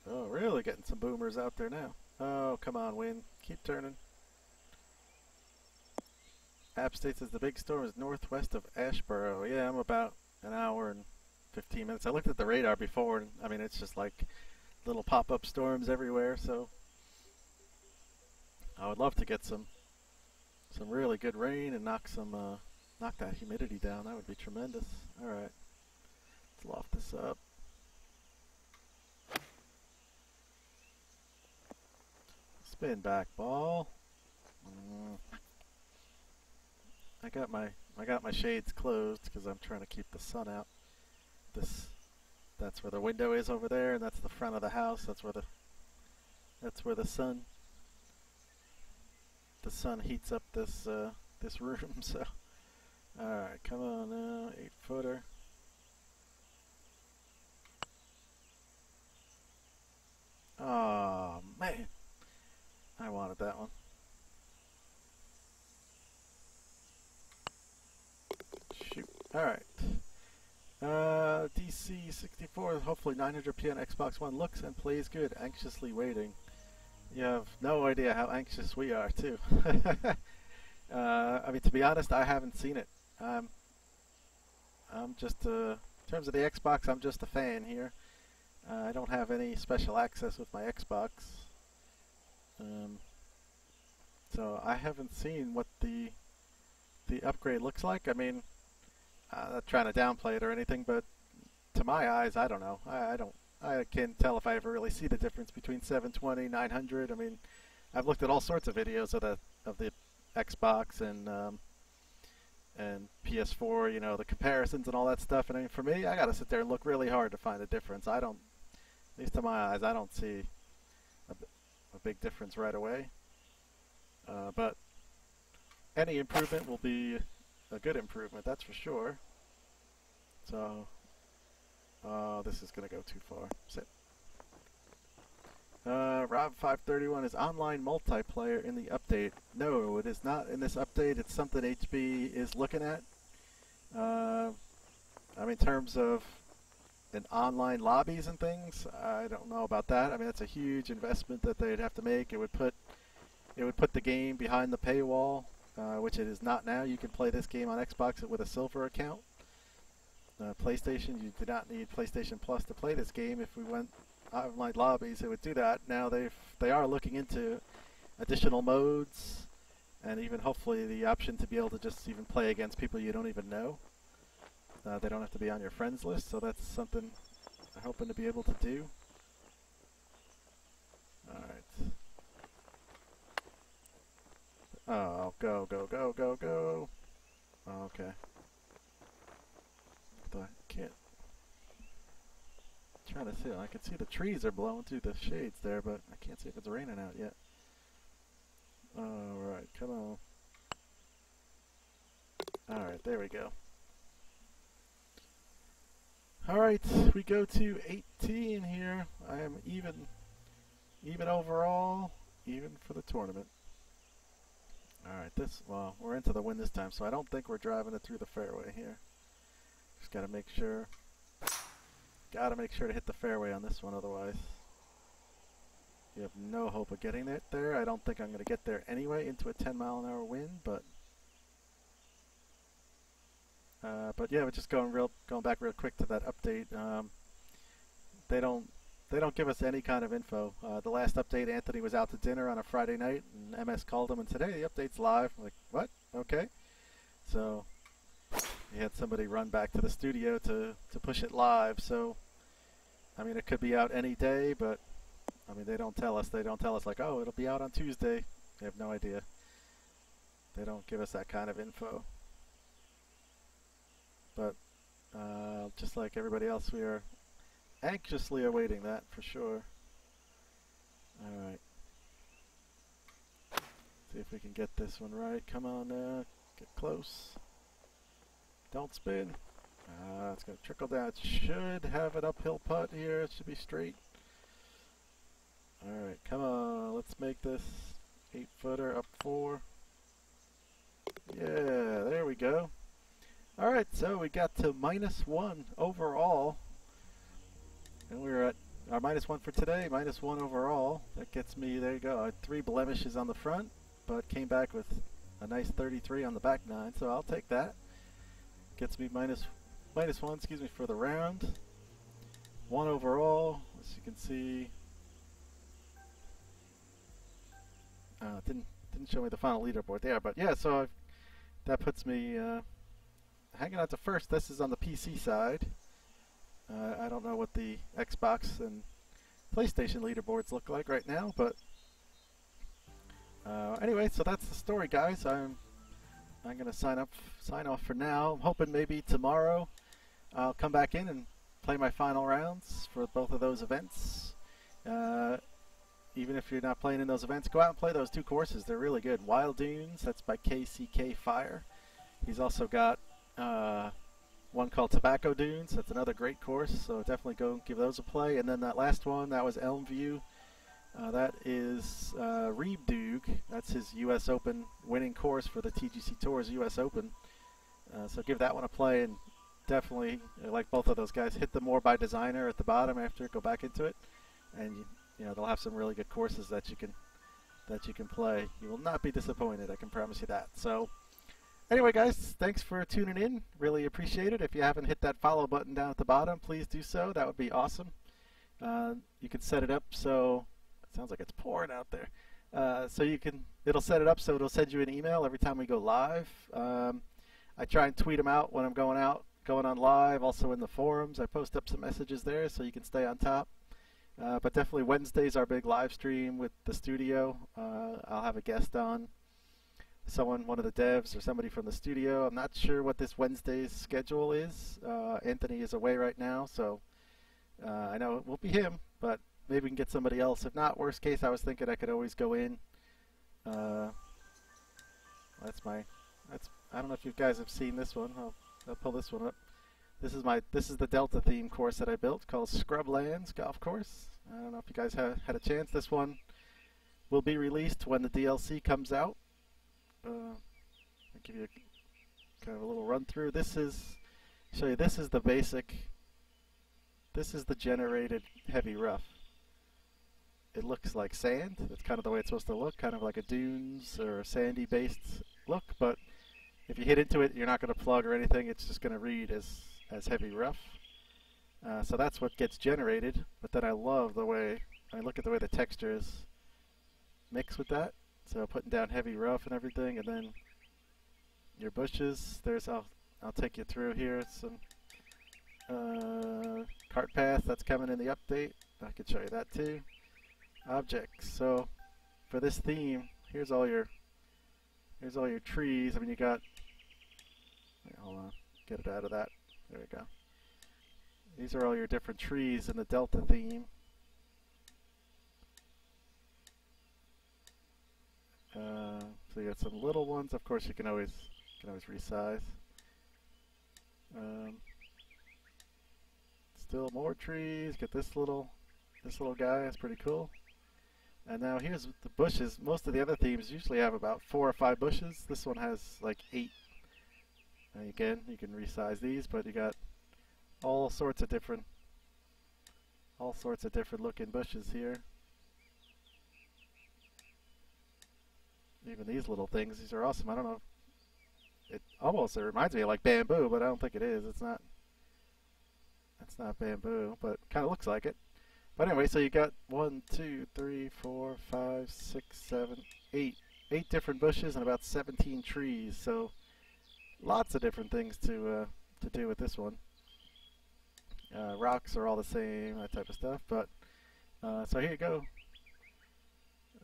Oh, really getting some boomers out there now. Oh, come on, wind. Keep turning. App State says the big storm is northwest of Asheboro. Yeah, I'm about an hour and 15 minutes. I looked at the radar before, and I mean, it's just like little pop-up storms everywhere, so I would love to get some really good rain and knock that humidity down. That would be tremendous. All right, let's loft this up. Spin back ball. I got my shades closed because I'm trying to keep the sun out. That's where the window is over there, and that's the front of the house. That's where the sun heats up this room. So, all right, come on now, 8-footer. Oh man, I wanted that one. Shoot. All right. DC64, hopefully 900p on Xbox One, looks and plays good. Anxiously waiting. You have no idea how anxious we are, too. I mean, to be honest, I haven't seen it. I'm just, in terms of the Xbox, I'm just a fan here. I don't have any special access with my Xbox. So I haven't seen what the upgrade looks like. I mean, I'm not trying to downplay it or anything, but to my eyes, I don't know. I can't tell if I ever really see the difference between 720, 900. I mean, I've looked at all sorts of videos of the Xbox and PS4, you know, the comparisons and all that stuff. And I mean, for me, I got to sit there and look really hard to find a difference. At least to my eyes, I don't see a big difference right away. But any improvement will be a good improvement, that's for sure. So, this is going to go too far. Sit. Rob531 is online multiplayer in the update. No, it is not in this update. It's something HB is looking at. I mean, in terms of online lobbies and things, I don't know about that. I mean, that's a huge investment that they'd have to make. It would put the game behind the paywall, which it is not now. You can play this game on Xbox with a silver account. PlayStation, you do not need PlayStation Plus to play this game. If we went online lobbies, it would do that. Now they are looking into additional modes, and even hopefully the option to be able to just even play against people you don't even know. They don't have to be on your friends list, so that's something I'm hoping to be able to do. Alright. Oh, go, go, go, go, go. Oh, okay. I can't. I'm trying to see. I can see the trees are blowing through the shades there, but I can't see if it's raining out yet. Alright, come on. Alright, there we go. Alright, we go to 18 here. I am even overall, even for the tournament. Alright, well, we're into the wind this time, so I don't think we're driving it through the fairway here. Just gotta make sure to hit the fairway on this one, otherwise you have no hope of getting it there. I don't think I'm gonna get there anyway into a 10-mile-an-hour wind, but yeah, we're just going back real quick to that update. They don't give us any kind of info. The last update, Anthony was out to dinner on a Friday night, and MS called him and said, "Hey, the update's live." I'm like, what? Okay. So he had somebody run back to the studio to push it live. So I mean, it could be out any day, but I mean, they don't tell us. They don't tell us like, oh, it'll be out on Tuesday. We have no idea. They don't give us that kind of info. but just like everybody else, we are anxiously awaiting that for sure. Alright. See if we can get this one right. Come on now. Get close. Don't spin. It's going to trickle down. It should have an uphill putt here. It should be straight. Alright, come on. Let's make this 8-footer up 4. Yeah, there we go. Alright, so we got to -1 overall. And we're at our -1 for today, -1 overall. That gets me, there you go. I had 3 blemishes on the front, but came back with a nice 33 on the back 9, so I'll take that. Gets me -1, excuse me, for the round. 1 overall, as you can see. Didn't show me the final leaderboard there, but yeah, so that puts me hanging out to first. This is on the PC side. I don't know what the Xbox and PlayStation leaderboards look like right now, but anyway, so that's the story, guys. I'm gonna sign off for now. I'm hoping maybe tomorrow I'll come back in and play my final rounds for both of those events. Even if you're not playing in those events, go out and play those 2 courses. They're really good. Wild Dunes, that's by KCK Fire. He's also got one called Tobacco Dunes. That's another great course, so definitely go give those a play. And then that last one, that was Elm View. That is Reeb Doog. That's his U.S. Open winning course for the TGC Tours U.S. Open. So give that one a play, and definitely, like both of those guys, hit the More by Designer at the bottom after, go back into it, and you know they'll have some really good courses that you can play. You will not be disappointed, I can promise you that. So anyway, guys, thanks for tuning in. Really appreciate it. If you haven't hit that follow button down at the bottom, please do so. That would be awesome. You can set it up so it sounds like it's pouring out there. So it'll set it up so it'll send you an email every time we go live. I try and tweet them out when I'm going on live. Also in the forums, I post up some messages there so you can stay on top. But definitely Wednesday's our big live stream with the studio. I'll have a guest on, one of the devs or somebody from the studio. I'm not sure what this Wednesday's schedule is. Anthony is away right now, so I know it won't be him, but maybe we can get somebody else. If not, worst case, I was thinking I could always go in. I don't know if you guys have seen this one. I'll pull this one up. This is the Delta theme course that I built called Scrublands Golf Course. I don't know if you guys had a chance. This one will be released when the DLC comes out. I'll give you kind of a little run through. This is the basic. This is the generated heavy rough. It looks like sand. That's kind of the way it's supposed to look, kind of like a dunes or a sandy based look, but if you hit into it, you're not going to plug or anything. It's just going to read as heavy rough. So that's what gets generated. But then I love the way, look at the way the textures mix with that. So putting down heavy rough and everything, and then your bushes. I'll take you through here. Some cart path that's coming in the update. I could show you that too. Objects. So for this theme, here's all your trees. I mean, you got. Hold on, get it out of that. There we go. These are all your different trees in the Delta theme. So you got some little ones. Of course, you can always resize. Still more trees. Get this little guy. That's pretty cool. And now here's the bushes. Most of the other themes usually have about 4 or 5 bushes. This one has like 8. And again, you can resize these, but you got all sorts of different looking bushes here. Even these little things, these are awesome. I don't know. It reminds me of like bamboo, but I don't think it is. It's not. That's not bamboo, but kind of looks like it. But anyway, so you got 1, 2, 3, 4, 5, 6, 7, 8 different bushes and about 17 trees. So lots of different things to do with this one. Rocks are all the same, that type of stuff. But so here you go.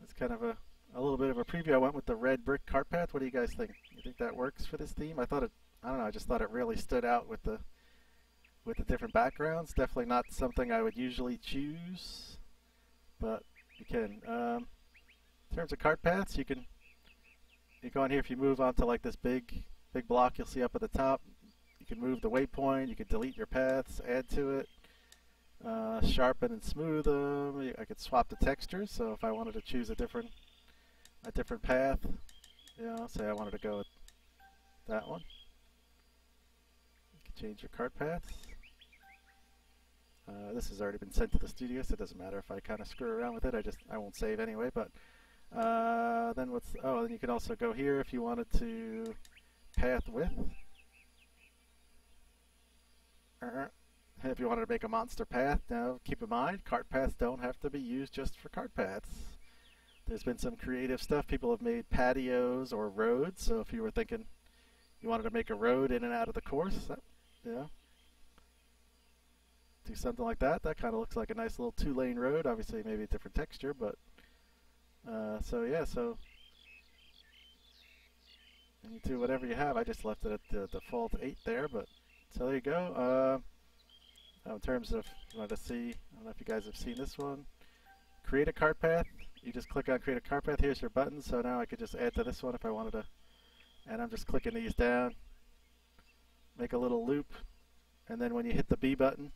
It's kind of a little bit of a preview. I went with the red brick cart path. What do you guys think? You think that works for this theme? I thought I don't know, I just thought it really stood out with the different backgrounds. Definitely not something I would usually choose, but you can. In terms of cart paths, you go on here. If you move onto like this big block, you'll see up at the top. You can move the waypoint. You can delete your paths, add to it, sharpen and smooth them. I could swap the textures. So if I wanted to choose a different path, say I wanted to go with that one. You can change your cart paths. This has already been sent to the studio, so it doesn't matter if I kind of screw around with it. I won't save anyway. But then then you can also go here if you wanted to path width. If you wanted to make a monster path, now keep in mind, cart paths don't have to be used just for cart paths. There's been some creative stuff. People have made patios or roads. So if you were thinking you wanted to make a road in and out of the course, do something like that. That kind of looks like a nice little 2-lane road. Obviously, maybe a different texture, but so you do whatever you have. I just left it at the default 8 there, but so there you go. In terms of, you want to see, I don't know if you guys have seen this one. Create a cart path. You just click on create a cart path. Here's your button. So now I could just add to this one if I wanted to. And I'm just clicking these down. Make a little loop. And then when you hit the B button,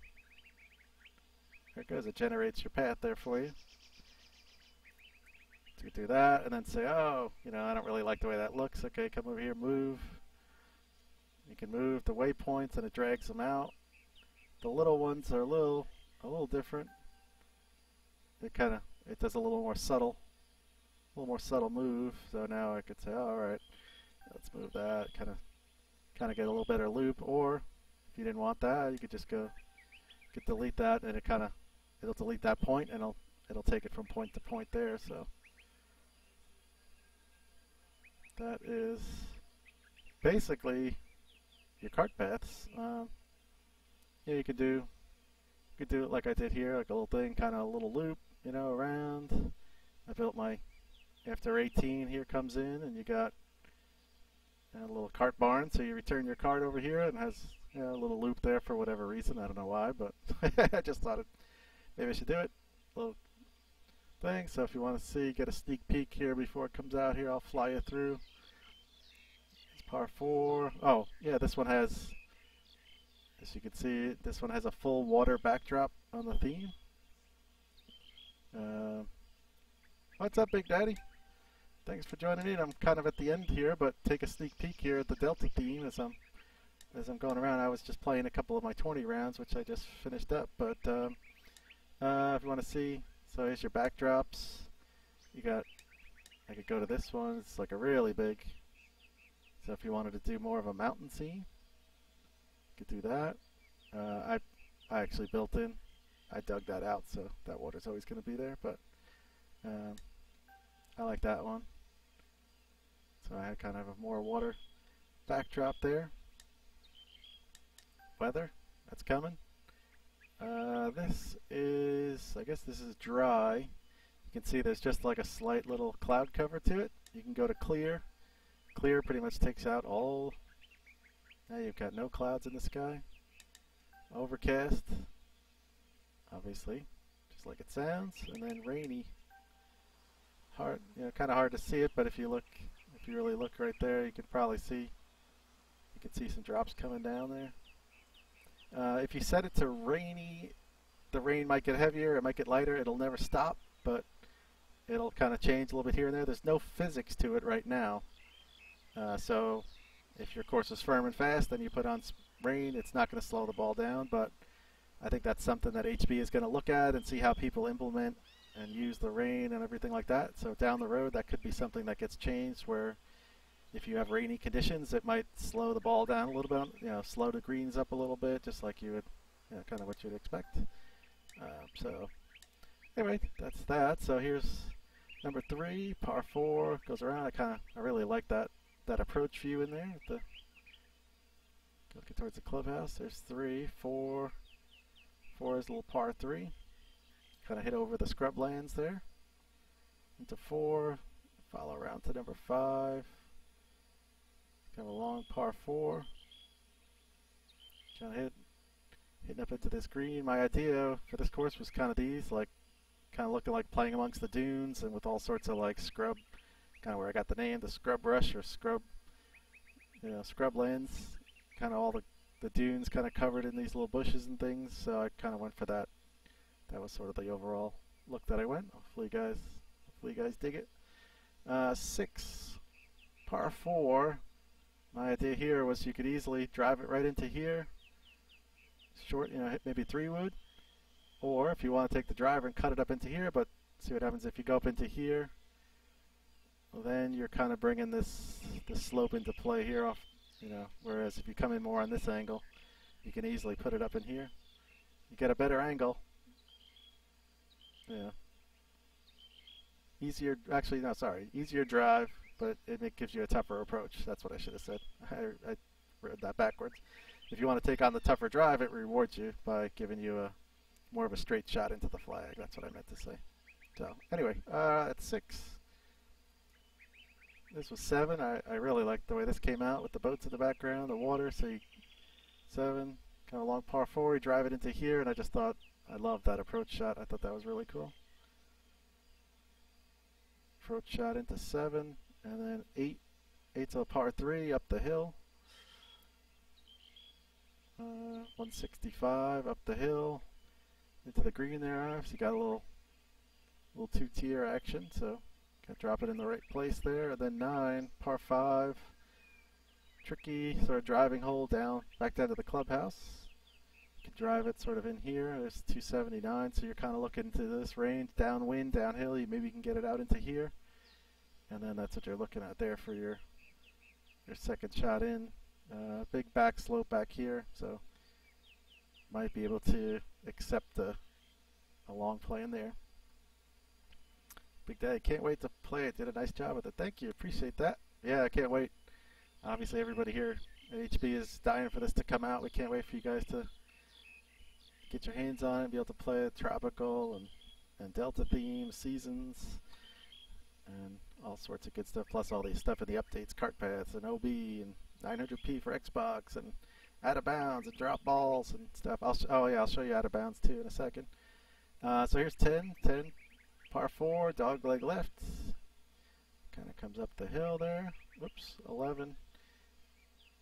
there it goes. It generates your path there for you. So you do that and then say, oh, I don't really like the way that looks. Okay, come over here, move. You can move the waypoints and it drags them out. The little ones are a little different. It does a little more subtle move. So now I could say, oh, all right, let's move that. Kind of get a little better loop. Or if you didn't want that, you could just delete that, and it'll delete that point, and it'll take it from point to point there. So that is basically your cart paths. You could do it like I did here, like a little thing, kind of a little loop, around. I built my after 18 here comes in, and you got a little cart barn. So you return your cart over here, and it has a little loop there for whatever reason. I don't know why, but I just thought maybe I should do it. Little thing. So if you want to get a sneak peek here before it comes out here, I'll fly you through. It's par 4. Oh yeah, this one has. As you can see, this one has a full water backdrop on the theme. What's up, Big Daddy? Thanks for joining in. I'm kind of at the end here, but take a sneak peek here at the Delta theme as I'm going around. I was just playing a couple of my tourney rounds, which I just finished up. But if you want to see, so here's your backdrops. I could go to this one. It's like a really big. So if you wanted to do more of a mountain scene, could do that. I actually built in. I dug that out, so that water's always going to be there. But I like that one. So I had kind of a more water backdrop there. Weather, that's coming. I guess this is dry. You can see there's just like a slight little cloud cover to it. You can go to clear. Clear pretty much takes out all. Now you've got no clouds in the sky. Overcast, obviously, just like it sounds, and then rainy. Hard, kind of hard to see it, but if you really look right there, you can probably see. You can see some drops coming down there. If you set it to rainy, the rain might get heavier, it might get lighter. It'll never stop, but it'll kind of change a little bit here and there. There's no physics to it right now, so. If your course is firm and fast, then you put on rain. It's not going to slow the ball down, but I think that's something that HB is going to look at and see how people implement and use the rain and everything like that. So down the road, that could be something that gets changed where if you have rainy conditions, it might slow the ball down a little bit, slow the greens up a little bit, just like you would, kind of what you'd expect. So anyway, that's that. So here's number 3, par 4, goes around. I really like that approach view in there. Looking towards the clubhouse. There's 3, 4. 4 is a little par 3. Kind of hit over the scrub lands there. Into 4. Follow around to number 5. Kind of a long par 4. Kind of hitting up into this green. My idea for this course was kind of these, like kind of looking like playing amongst the dunes and with all sorts of like scrub, kind of where I got the name, the scrub rush or scrub, scrub lands. Kind of all the dunes kind of covered in these little bushes and things. So I kind of went for that. That was sort of the overall look that I went. Hopefully you guys dig it. 6, par 4. My idea here was you could easily drive it right into here. Short, hit maybe 3-wood. Or if you want to take the driver and cut it up into here, but see what happens if you go up into here. Well, then you're kind of bringing this slope into play here off, whereas if you come in more on this angle, you can easily put it up in here. You get a better angle. Yeah. Easier drive, but it gives you a tougher approach. That's what I should have said. I read that backwards. If you want to take on the tougher drive, it rewards you by giving you more of a straight shot into the flag. That's what I meant to say. So anyway, at 6. This was 7. I really liked the way this came out with the boats in the background, the water. So 7, kind of long par 4. You drive it into here, and I just thought I loved that approach shot. I thought that was really cool. Approach shot into 7, and then 8. 8's a par 3 up the hill. 165 up the hill into the green there. So you got a little 2-tier action. So got to drop it in the right place there. And then 9, par 5. Tricky sort of driving hole back down to the clubhouse. You can drive it sort of in here. There's 279, so you're kind of looking into this range, downwind, downhill. Maybe you can get it out into here, and then that's what you're looking at there for your second shot in. Big back slope back here, so might be able to accept a long play in there. Big day. Can't wait to play it. Did a nice job with it. Thank you. Appreciate that. Yeah, I can't wait. Obviously, everybody here at HB is dying for this to come out. We can't wait for you guys to get your hands on it and be able to play it. Tropical and Delta theme, seasons, and all sorts of good stuff. Plus all these stuff in the updates, cart paths and OB and 900p for Xbox and out of bounds and drop balls and stuff. I'll show you out of bounds too in a second. So here's 10, par 4, dog leg left. Kind of comes up the hill there. Whoops, 11.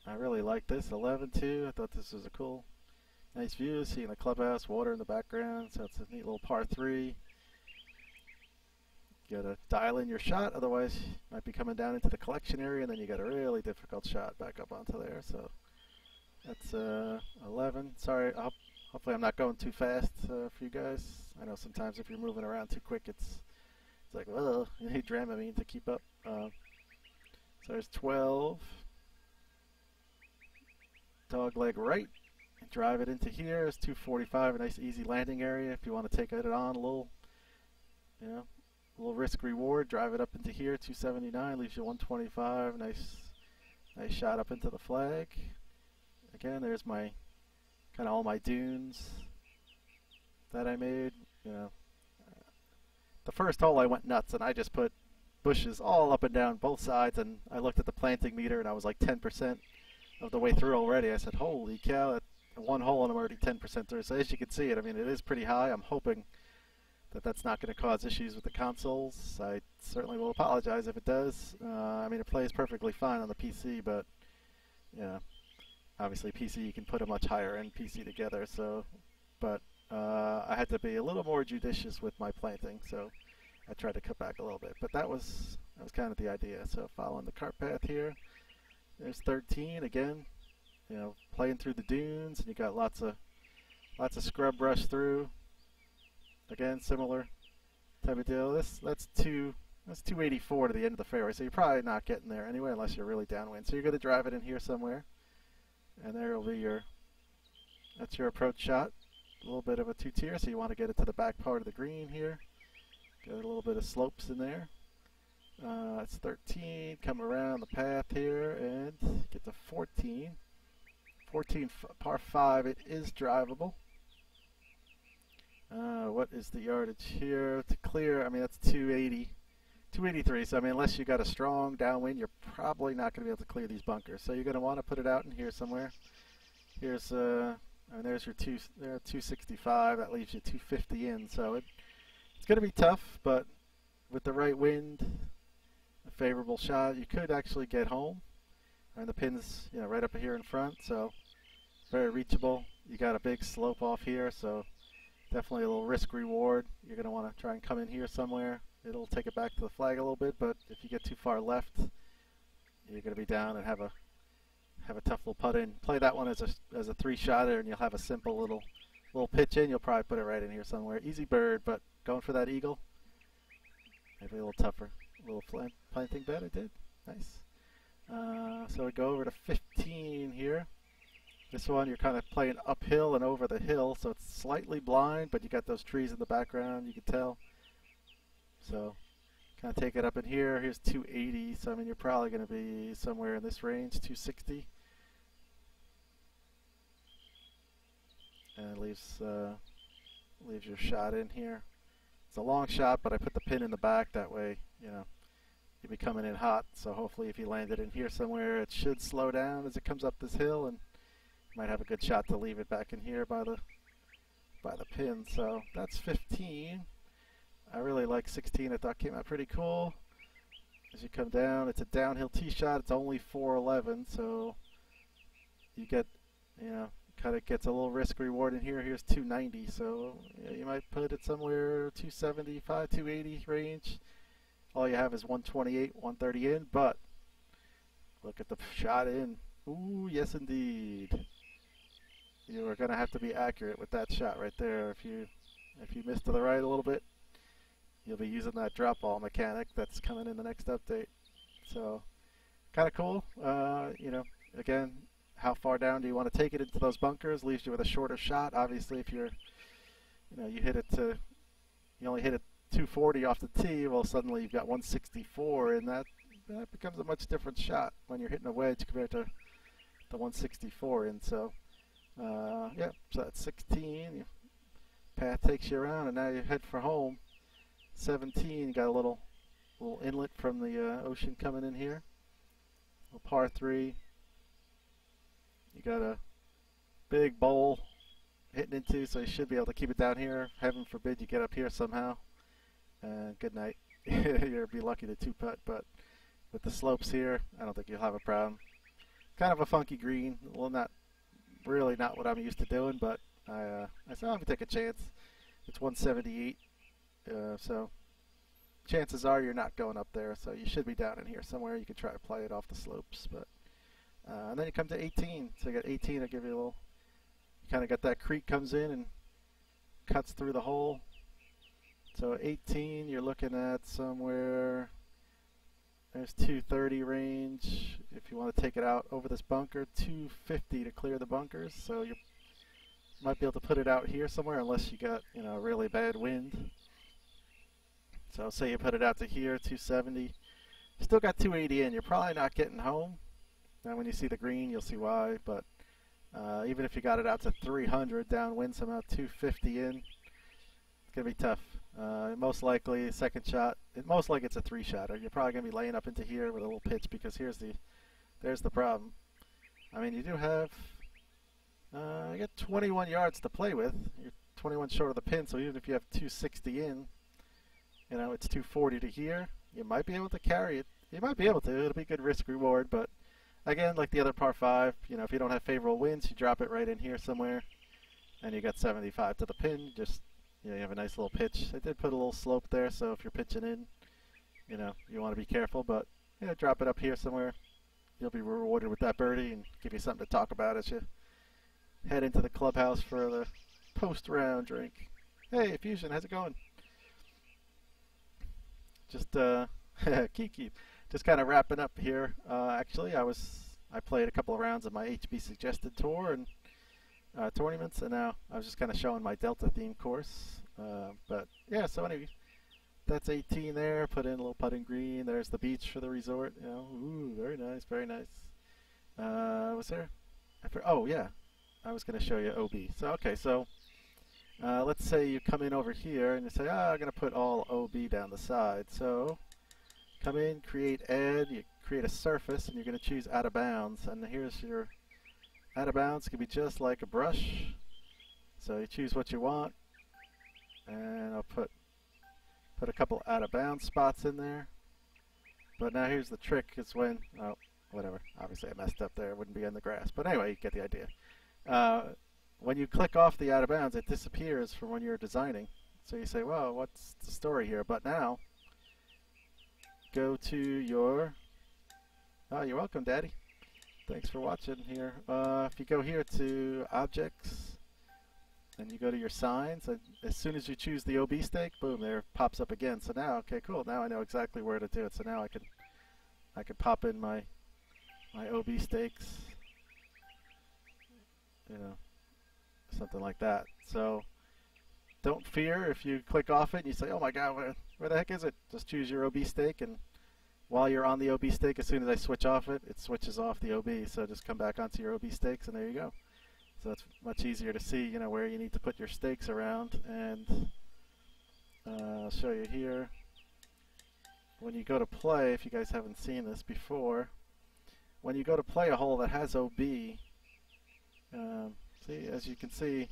I really like this. 11 too. I thought this was a cool, nice view. Seeing the clubhouse, water in the background. So it's a neat little par 3. You gotta dial in your shot, otherwise you might be coming down into the collection area, and then you got a really difficult shot back up onto there. So that's 11. Sorry, hopefully I'm not going too fast for you guys. I know sometimes if you're moving around too quick, it's like, well, you need Dramamine to keep up. So there's 12. Dog leg right. Drive it into here. It's 245, a nice easy landing area if you want to take it on a little, little risk reward. Drive it up into here. 279 leaves you 125. Nice shot up into the flag. Again, there's my kind of all my dunes that I made. The first hole I went nuts and I just put bushes all up and down both sides, and I looked at the planting meter and I was like 10% of the way through already. I said, holy cow, at one hole and I'm already 10% through. So as you can see it, I mean, it is pretty high. I'm hoping that that's not going to cause issues with the consoles. I certainly will apologize if it does. I mean, it plays perfectly fine on the PC, but obviously PC, you can put a much higher end PC together. So, but I had to be a little more judicious with my planting, so I tried to cut back a little bit. But that was kind of the idea. So following the cart path here, there's 13 again. Playing through the dunes, and you got lots of scrub brush through. Again, similar type of deal. That's 284 to the end of the fairway, so you're probably not getting there anyway unless you're really downwind. So you're going to drive it in here somewhere, and there will be that's your approach shot. A little bit of a 2-tier, so you want to get it to the back part of the green here. Get a little bit of slopes in there. It's 13. Come around the path here and get to 14. 14 par 5. It is drivable. What is the yardage here to clear? I mean, that's 280, 283. So I mean, unless you got a strong downwind, you're probably not going to be able to clear these bunkers. So you're going to want to put it out in here somewhere. Here's I mean, there's your 265. That leaves you 250 in. So it's going to be tough, but with the right wind, a favorable shot, you could actually get home. And the pin's, you know, right up here in front, so very reachable. You got a big slope off here, so definitely a little risk reward. You're going to want to try and come in here somewhere. It'll take it back to the flag a little bit, but if you get too far left, you're going to be down and have a tough little putt in. Play that one as a three-shotter, and you'll have a simple little pitch in. You'll probably put it right in here somewhere. Easy bird, but going for that eagle, maybe a little tougher. A little planting bed, I did. Nice. So we go over to 15 here. This one you're kind of playing uphill and over the hill, so it's slightly blind, but you got those trees in the background, you can tell. So kind of take it up in here. Here's 280, so I mean you're probably going to be somewhere in this range, 260. And it leaves your shot in here. It's a long shot, but I put the pin in the back, that way, you know, you'll be coming in hot. So hopefully if you land it in here somewhere, it should slow down as it comes up this hill, and you might have a good shot to leave it back in here by the pin. So that's 15. I really like 16. I thought came out pretty cool. As you come down, it's a downhill tee shot. It's only 411, so you get, you know, kind of gets a little risk reward in here. Here's 290, so yeah, you might put it somewhere 275, 280 range. All you have is 128, 130 in, but look at the shot in. Ooh, yes indeed. You are going to have to be accurate with that shot right there. If you miss to the right a little bit, you'll be using that drop ball mechanic that's coming in the next update. So kind of cool. You know, again, how far down do you want to take it into those bunkers? Leaves you with a shorter shot. Obviously, if you're, you know, you only hit it 240 off the tee, well, suddenly you've got 164, and that becomes a much different shot when you're hitting a wedge compared to the 164 in. So yeah, so that's 16. Your path takes you around, and now you head for home. 17, you got a little inlet from the ocean coming in here. A par 3. You got a big bowl hitting into, so you should be able to keep it down here. Heaven forbid you get up here somehow. Good night. You'll be lucky to two-putt, but with the slopes here, I don't think you'll have a problem. Kind of a funky green. Well, not what I'm used to doing, but I said I'm going to take a chance. It's 178. So chances are you're not going up there, so you should be down in here somewhere. You could try to play it off the slopes, but and then you come to 18. So you got 18. I'll give you a little. You kind of got that creek comes in and cuts through the hole. So 18, you're looking at somewhere. There's 230 range. If you want to take it out over this bunker, 250 to clear the bunkers. So you might be able to put it out here somewhere, unless you got, you know, really bad wind. So say you put it out to here, 270. Still got 280 in. You're probably not getting home. Now when you see the green, you'll see why. But even if you got it out to 300 downwind, somehow 250 in, it's going to be tough. Most likely, second shot, most likely it's a three-shotter. You're probably going to be laying up into here with a little pitch, because there's the problem. I mean, you do have, you got 21 yards to play with. You're 21 short of the pin, so even if you have 260 in, you know, it's 240 to here. You might be able to carry it. You might be able to. It'll be good risk reward, but again, like the other par 5, you know, if you don't have favorable winds, you drop it right in here somewhere, and you got 75 to the pin. Just, you know, you have a nice little pitch. I did put a little slope there, so if you're pitching in, you know, you want to be careful, but, you know, drop it up here somewhere. You'll be rewarded with that birdie and give you something to talk about as you head into the clubhouse for the post-round drink. Hey, Fusion, how's it going? Just Kiki, just kind of wrapping up here. Actually, I played a couple of rounds of my HB suggested tour and tournaments, and now I was just kind of showing my Delta theme course. But yeah, so anyway, that's 18 there. Put in a little putting green. There's the beach for the resort. You know, ooh, very nice, very nice. Was there? Oh yeah, I was going to show you OB. So okay, so. Let's say you come in over here and you say, I'm going to put all OB down the side. So come in, create add, you create a surface, and you're going to choose out of bounds. And here's your Out of bounds can be just like a brush. So you choose what you want, and I'll put a couple out of bounds spots in there. But now here's the trick: is when whatever. Obviously, I messed up there. It wouldn't be in the grass, but anyway, you get the idea. When you click off the out of bounds, it disappears from when you're designing. So you say, "Well, what's the story here?" But now, go to your. Oh, you're welcome, Daddy. Thanks for watching here. If you go here to Objects, and you go to your signs, and as soon as you choose the OB stake, boom, there it pops up again. So now, okay, cool. Now I know exactly where to do it. So now I can pop in my OB stakes, you know, something like that. So don't fear if you click off it and you say, "Oh my God, where the heck is it?" Just choose your OB stake, and while you're on the OB stake, as soon as I switch off it, it switches off the OB. So just come back onto your OB stakes, and there you go. So it's much easier to see, you know, where you need to put your stakes around. And I'll show you here. When you go to play, if you guys haven't seen this before, when you go to play a hole that has OB, see, as you can see,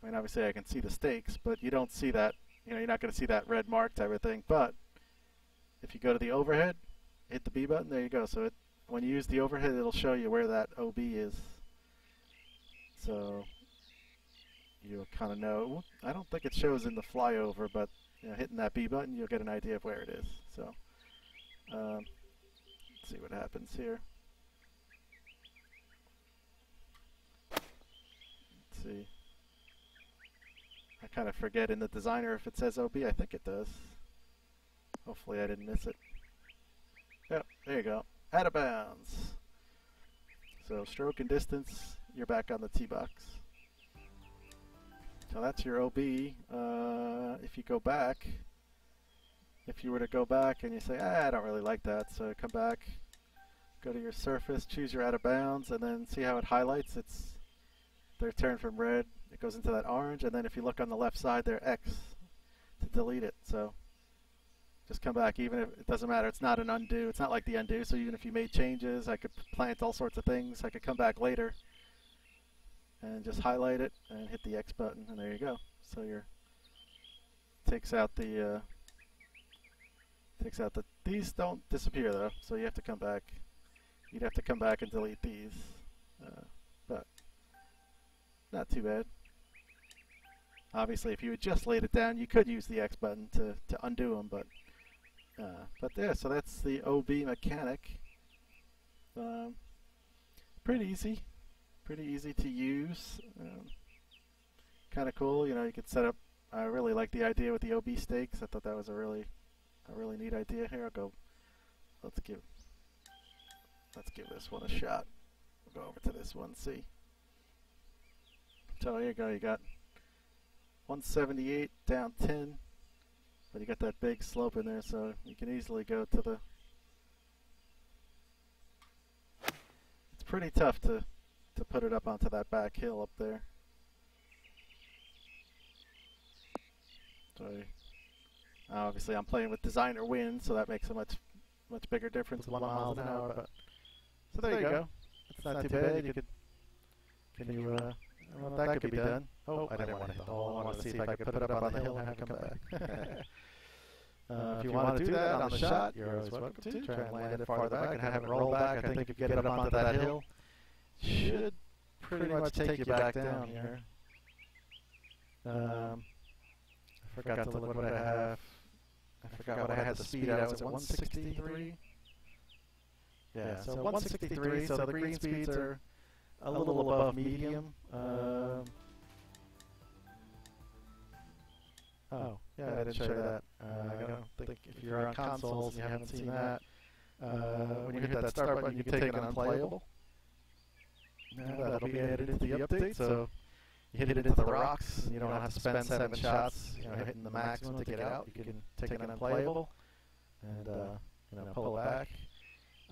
I mean, obviously I can see the stakes, but you don't see that, you know, you're not going to see that red mark type of thing. But if you go to the overhead, hit the B button, there you go. So when you use the overhead, it'll show you where that OB is. So you'll kind of know. I don't think it shows in the flyover, but you know, hitting that B button, you'll get an idea of where it is. So let's see what happens here. Let's see. I kind of forget in the designer if it says OB. I think it does. Hopefully I didn't miss it. Yep, there you go. Out of bounds. So stroke and distance, you're back on the tee box. So that's your OB. If you go back, if you were to go back and you say, I don't really like that, so come back, go to your surface, choose your out of bounds, and then see how it highlights. They're turned from red, it goes into that orange, and then if you look on the left side, they're X to delete it. So just come back, even if it doesn't matter. It's not an undo. It's not like the undo. So even if you made changes, I could plant all sorts of things. I could come back later and just highlight it and hit the X button, and there you go. So takes out the these don't disappear though. So you have to come back. You'd have to come back and delete these, but not too bad. Obviously, if you had just laid it down, you could use the X button to undo them, but yeah, so that's the OB mechanic. Pretty easy to use. Kind of cool, you know. You could set up. I really like the idea with the OB stakes. I thought that was a really neat idea. Here, I'll go. Let's give this one a shot. We'll go over to this one. See. So here you go. You got 178 down 10. But you got that big slope in there, so you can easily go to the... It's pretty tough to put it up onto that back hill up there. So obviously I'm playing with designer wind, so that makes a much bigger difference. 1 mile an hour. But so there you go. It's not too bad. Well, that could be done. Oh, I didn't want to hit the hole. I wanted to see if I could put it up on the hill and have it come back. If you want to do that on the shot, you're always welcome to. Try and land it farther back and have it roll back. I think if you get it up onto that hill, should pretty much take you back down here. I forgot to look what I have. I forgot what I had the speed at. Was it 163? Yeah, so 163. So the green speeds are a little above medium. Oh, yeah, I didn't show you that. I don't think if you're on consoles and you haven't seen that, when you hit that start button, you can take it unplayable. That'll be added into the update, so you hit it into the rocks, and you don't have to spend 7 shots, you know, hitting the maximum to get out. You can take it unplayable and you know, pull it back.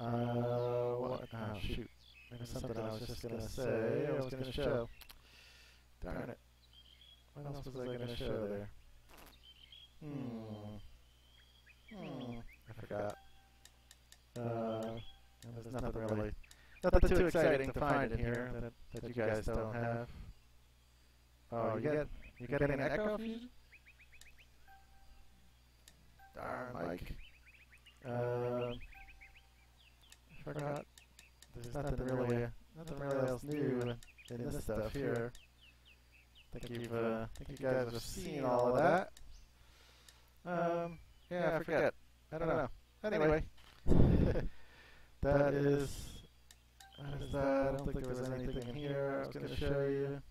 Oh shoot! There's something I was just gonna say. I was gonna show. Darn it! What else was I gonna show there? I forgot. There's nothing really nothing too exciting to find in here that you guys don't have. Oh, you getting an echo fusion? Darn, Mike. I forgot. There's nothing really else new in this stuff here. I think you guys have seen all of that. Yeah, I forget. I don't know. Anyway, that is that. I don't think there was anything in here I was going to show you.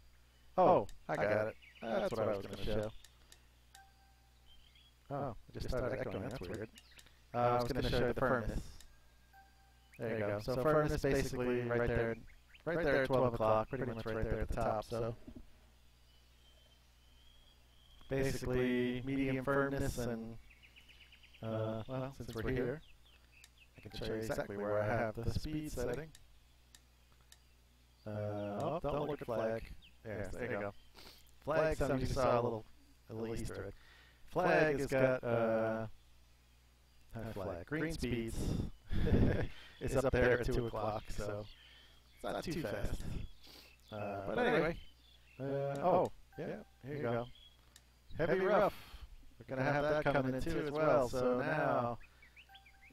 Oh, I got it. That's what I was going to show. Oh, it just started echoing. That's weird. I was going to show you the furnace. There you go. So furnace basically right there at 12 o'clock, pretty much right there at the top. So basically medium firmness, and well, since we're here, I can show you exactly where I have the speed setting. Oh, don't look at flag. Yes, there you go. Flag, some you saw a little Easter egg. Flag has got flag. Green speeds is up there at 2 o'clock, so it's not too fast. But anyway, oh, yeah, here you go. Heavy rough. We're going to have that coming in too as well, so now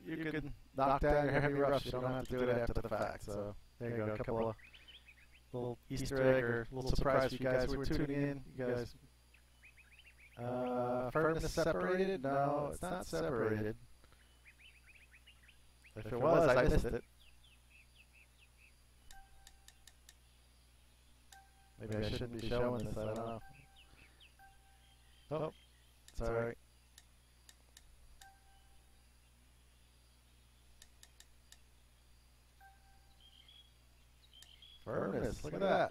you can knock down your heavy roughs. You don't have to do it after the fact. So there you go, a couple of little Easter egg or little surprise for you guys who are tuning in. You guys, furnace separated? No, it's not separated. If it was, I missed it. Maybe I shouldn't be showing this, I don't know. Oh, it's alright. Furnace, look at that.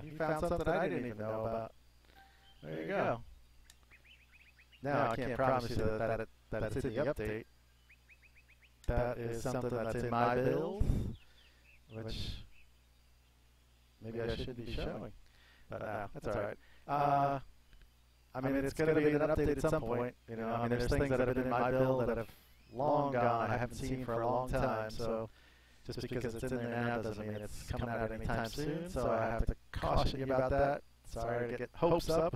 You found something I didn't even know about. There you go. Now, I can't promise you that it's in the update. That is something that's in my build, which maybe I should be showing. But that's alright. I mean, it's going to be an update at some point. You know, I mean, there's things that have been in my build that have long gone, I haven't seen for a long time. So just because it's in there now doesn't mean it's coming out anytime soon. So I have to caution you about that. Sorry to get hopes up.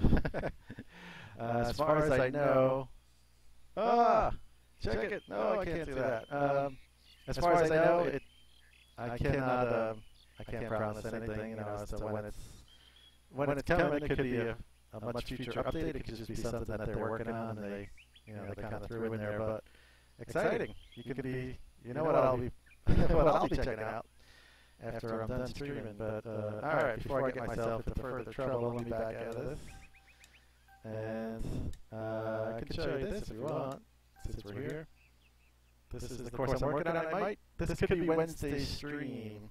As far as I know, check it. No, I can't do that. As far as I know, I can't promise anything. You know, as to when it's coming. It could be a much future update. It could just be something that they're working on, and they kind of threw in there. But exciting. You can be. You know what I'll be. What I'll be checking out after I'm done streaming. But all right, before I get myself into further trouble, let me back out of this. And I can show you this if you want, since we're here. This is the course I'm working on. This could be Wednesday's stream.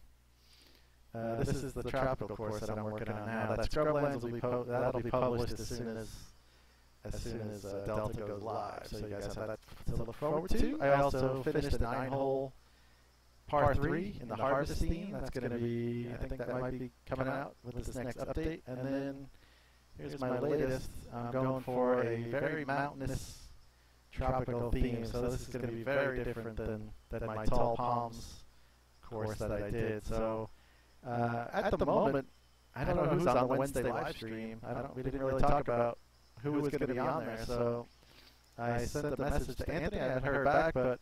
This is the tropical course that I'm working on now. That Scrublands will be that'll be published as soon as Delta goes live. So you guys have that to look forward to. I also finished the 9-hole par 3 in the harvest theme. That's going to be, I think that might be coming out with this next update. And then here's my latest. I'm going for a very mountainous tropical theme. So this is going to be very different than my Tall Palms course that I did. So at the moment, I don't know who's on the Wednesday live stream. We didn't really talk about who was going to be on there. So I sent the message to Anthony. I haven't heard back, but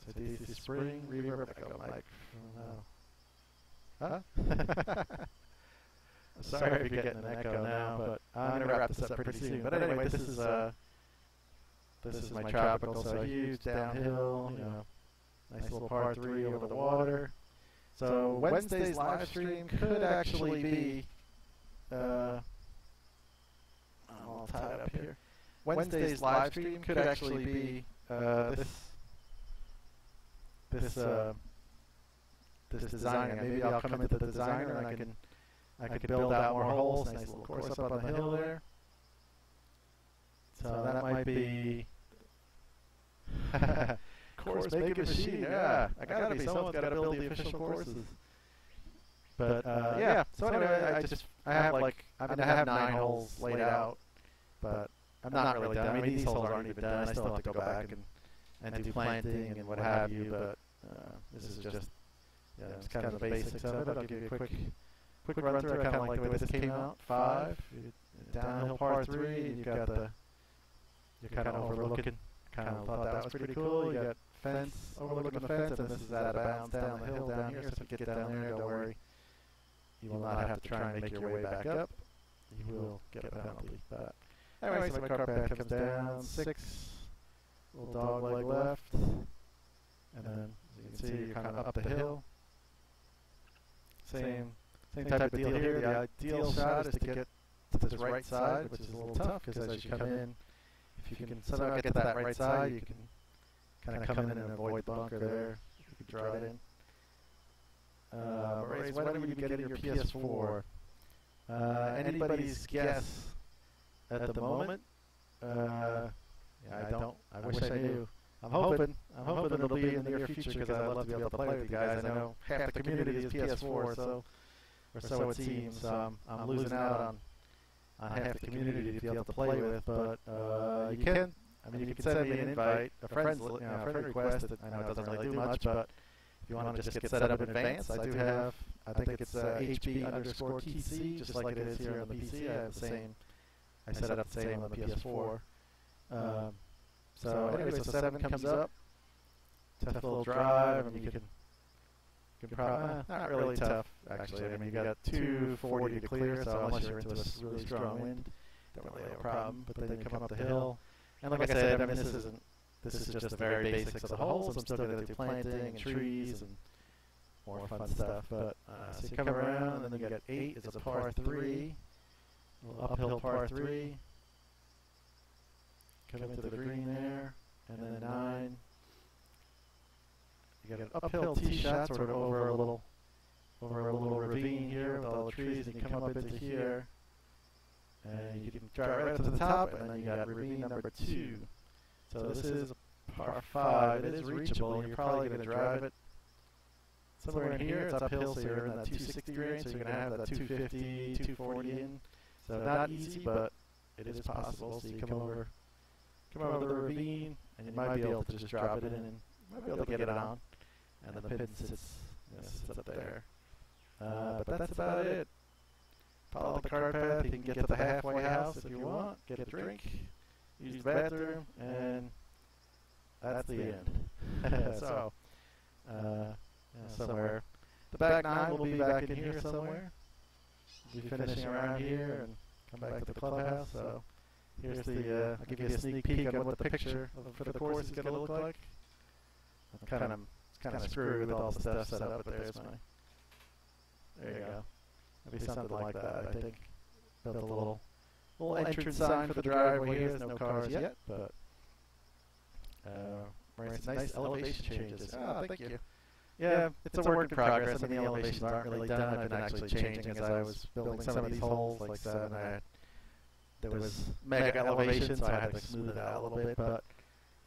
so DC Spring, Reverb, Echo, Mike. Huh? Sorry if you're getting an echo now, but I'm going to wrap this up pretty soon. But anyway, this is my tropical, so huge downhill, nice little par 3 over the water. So Wednesday's live stream could actually be, I'm all tied up here. Wednesday's live stream could actually be this designer. Maybe I'll come into the designer and I can build out more holes. Nice little course up on the hill there. So that might be course making machine. Yeah, I gotta be. Someone's gotta build the official courses. But yeah. So anyway, I have 9 holes laid out, but I'm not really done. I mean, these holes aren't even done. I still have to go back and do planting and what have you. But this is just it's kind of the basics of it. I'll give you a quick run through. I kind of like the way this came out. 5 downhill par 3. You've got you're kind of overlooking. Kind of thought that was pretty cool. You got fence overlooking the fence, and this is out of bounds down the hill down here. So if you get down there, don't worry. You will not have to try and make your way back up. You will get a penalty. But anyway, so my cart path comes down 6, little dog leg left, and then as you can see, you're kind of up the hill. Same type of deal here. The ideal shot is to get to this right side, which is a little tough because as you come in, if you can somehow get to that right side, you can kind of come in and avoid the bunker there. You can draw it in. Race, why don't you get in your PS4? Anybody's guess at the moment? Yeah, I don't. I wish I knew. I'm hoping it'll be in the near future because I'd love to be able to play with you guys. I know half the community is PS4, so or so it seems. I'm losing out on half the community to be able to play with, but you can. I mean, you can send me an invite, a friend request. That I know it doesn't really do much, but if you want to just get set up in advance, I do have. I think it's HB_TC, just like it is here on the PC. I have the same. I set it up the same on the PS4. So anyway, so 7 comes up. Tough little drive, and you can probably not really tough actually. I mean, you got 240 to clear, so unless you're into a really strong wind, don't really have a problem. But then you come up the hill, and like I said, I mean, this is just the very basics of the holes. I'm still going to do planting and trees and more fun stuff. But so you come around, and then you got 8 is a par 3, a little uphill par 3. Come into the green there, and then 9. You got an uphill tee shot sort of over a little ravine here with all the trees, and you come up into here, and you can drive right up to the top, and then you got ravine number 2. So this is a par 5. It is reachable. You're probably going to drive it somewhere in here. It's uphill, so you're in that 260 range, so you're going to have that 250, 240 in. So not easy, but it is possible. So you come over the ravine, and you might be able to just drop it in, and you might be able to get it on. And the pin sits up there. But that's about it. Follow the cart path. You can get to the halfway house if you want. Get a drink, use the bathroom, and that's the end. So, somewhere. The back 9 will be back in here somewhere. We'll be finishing around here and come back to the clubhouse. So here's the. I'll give you a sneak peek on what the picture for the course is going to look like. I'm kind of screwed with all the stuff set up, but there's my. There you go. It'll be something like that, I think. Built a little entrance sign for the driveway here. There's no cars yet, but nice elevation changes. Oh, thank you. Yeah, it's a work in progress. I mean, the elevations aren't really done. I've been actually changing as I was building some of these holes. Like 7, there was mega elevation, so I had to smooth it out a little bit. But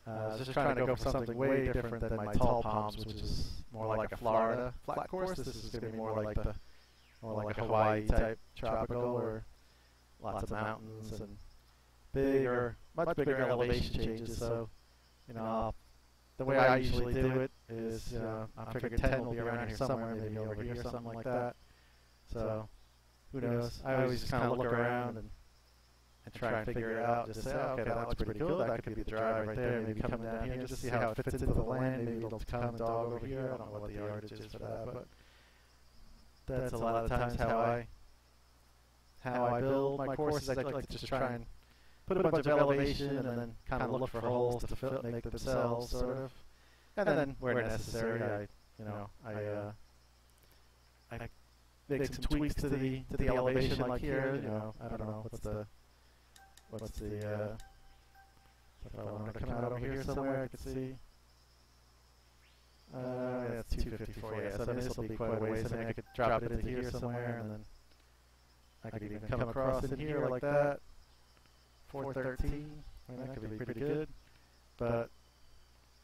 I was just trying to go for something way different than my tall palms, which is more like a Florida flat course. This is going to be more like a Hawaii type tropical, or lots of mountains and much bigger elevation changes. So, the way I usually do it is, I figured 10 will be around here somewhere, maybe over here, something like that. So, who knows? I always just kind of look around and try and figure it out. Just say, okay, that looks pretty cool. That could be the drive right there. Maybe come down here just to see how it fits into the land. Maybe it'll come dog over here. I don't know what the yardage is for that, but that's a lot of times how I build my courses. I like to just try and put a bunch of elevation and then kind of look for holes to make themselves, sort of. And then where necessary, I make some tweaks to the elevation, like here. I don't know what's the if I wanted to come out over here somewhere, I could see. Yeah, it's 254. Yeah, so I mean, this will be quite a ways. I mean, I could drop it into here somewhere, and then I could even come across in here like that. 413. I mean, that could be pretty good, but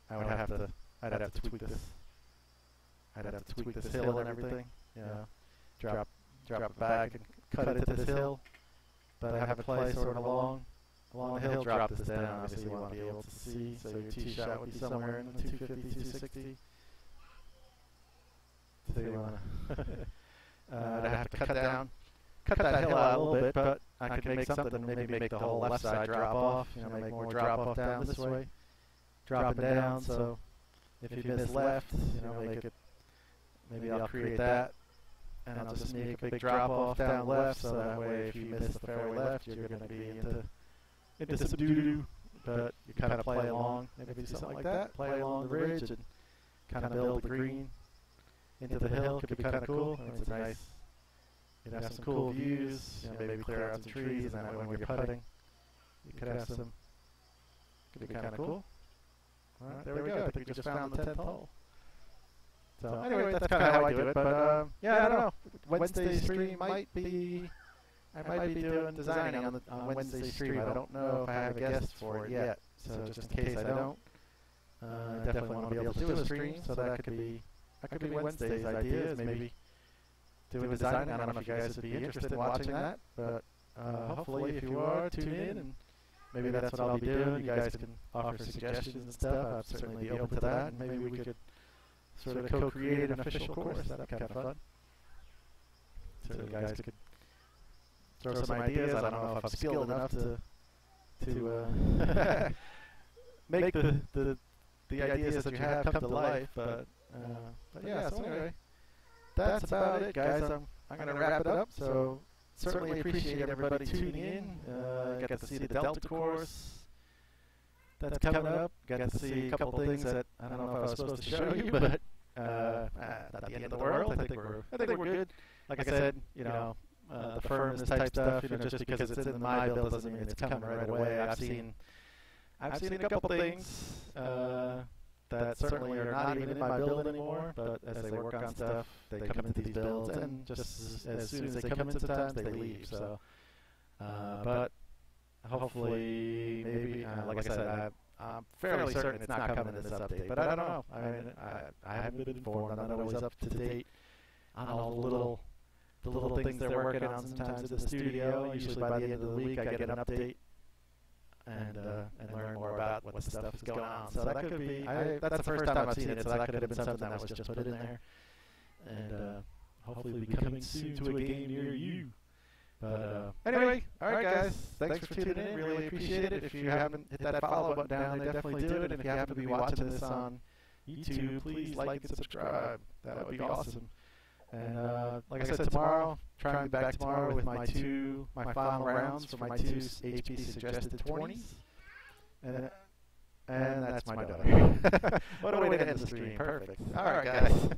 I'd have to tweak this. I'd have to tweak this hill and everything. Drop it back and cut it to this hill. But I have it play sort of along along the hill, drop this down. Obviously, you want to be able to see, so your tee shot would be somewhere in the 250, 260. So you want to I'd have to cut that hill out a little bit, but I could make something, maybe make the whole left side drop off, make more drop off down this way, dropping down. So if you miss left, make it, maybe I'll create that, and I'll just make a big drop off down left, so that way if you miss the fairway left, you're going to be into some doo-doo, but you kind of play along, maybe do something like that, play along the ridge and kind of build the green into the hill. Could be kind of cool. It's nice. You'd have some cool views, maybe clear out some trees, and that way when you're putting, you could have some, could be kind of cool. Alright, there we go. I think we just found the 10th hole. So anyway, that's kind of how I do it, but yeah, I don't know. Wednesday's stream might be, I might be doing designing on Wednesday's stream. I don't know if I have a guest for it yet, so just in case I don't, I definitely want to be able to do a stream, so that could be Wednesday's ideas, maybe doing designing. I don't know if you guys would be interested in watching that, but hopefully if you are, tune in, and maybe that's what I'll be doing. You guys can offer suggestions and stuff. I'd certainly be open to that, and maybe we could sort of co-create an official course. That'd be kind of fun. So you guys could throw some ideas. I don't know if I'm skilled enough to make the ideas that you have come to life, but yeah. So anyway, that's about it, guys. I'm going to wrap it up. So certainly appreciate everybody tuning in. Got to see the Delta course that's coming up. Got to see a couple things that I don't know if I was supposed to show you, but not the end of the world. I think we're good. Like I said, the firmness type stuff. Just because it's in my build doesn't mean it's coming right away. I've seen a couple things that certainly are not even in my build anymore, but as they work on stuff, they come into these builds, and just as soon as they come in, sometimes they leave. So, but hopefully, maybe, like I said, I'm fairly certain it's not coming in this update, but I don't know. I haven't been informed. I'm not always up to date on all the little things they're working on sometimes in the studio. Usually by the end of the week, I get an update and learn more about what stuff is going on. So that could be, that's the first time I've seen it, so that could have been something that was just put in there. And hopefully be coming soon to a game near you. But anyway, alright guys, thanks for tuning in, really appreciate it. If you haven't hit that follow button down there, definitely do it. And if you happen to be watching this on YouTube, please like and subscribe. That would be awesome. And like I said, tomorrow, trying to be back tomorrow with my final rounds for my two HP suggested Tourneys. And that's my daughter. What a way to end the stream. Perfect. Alright guys.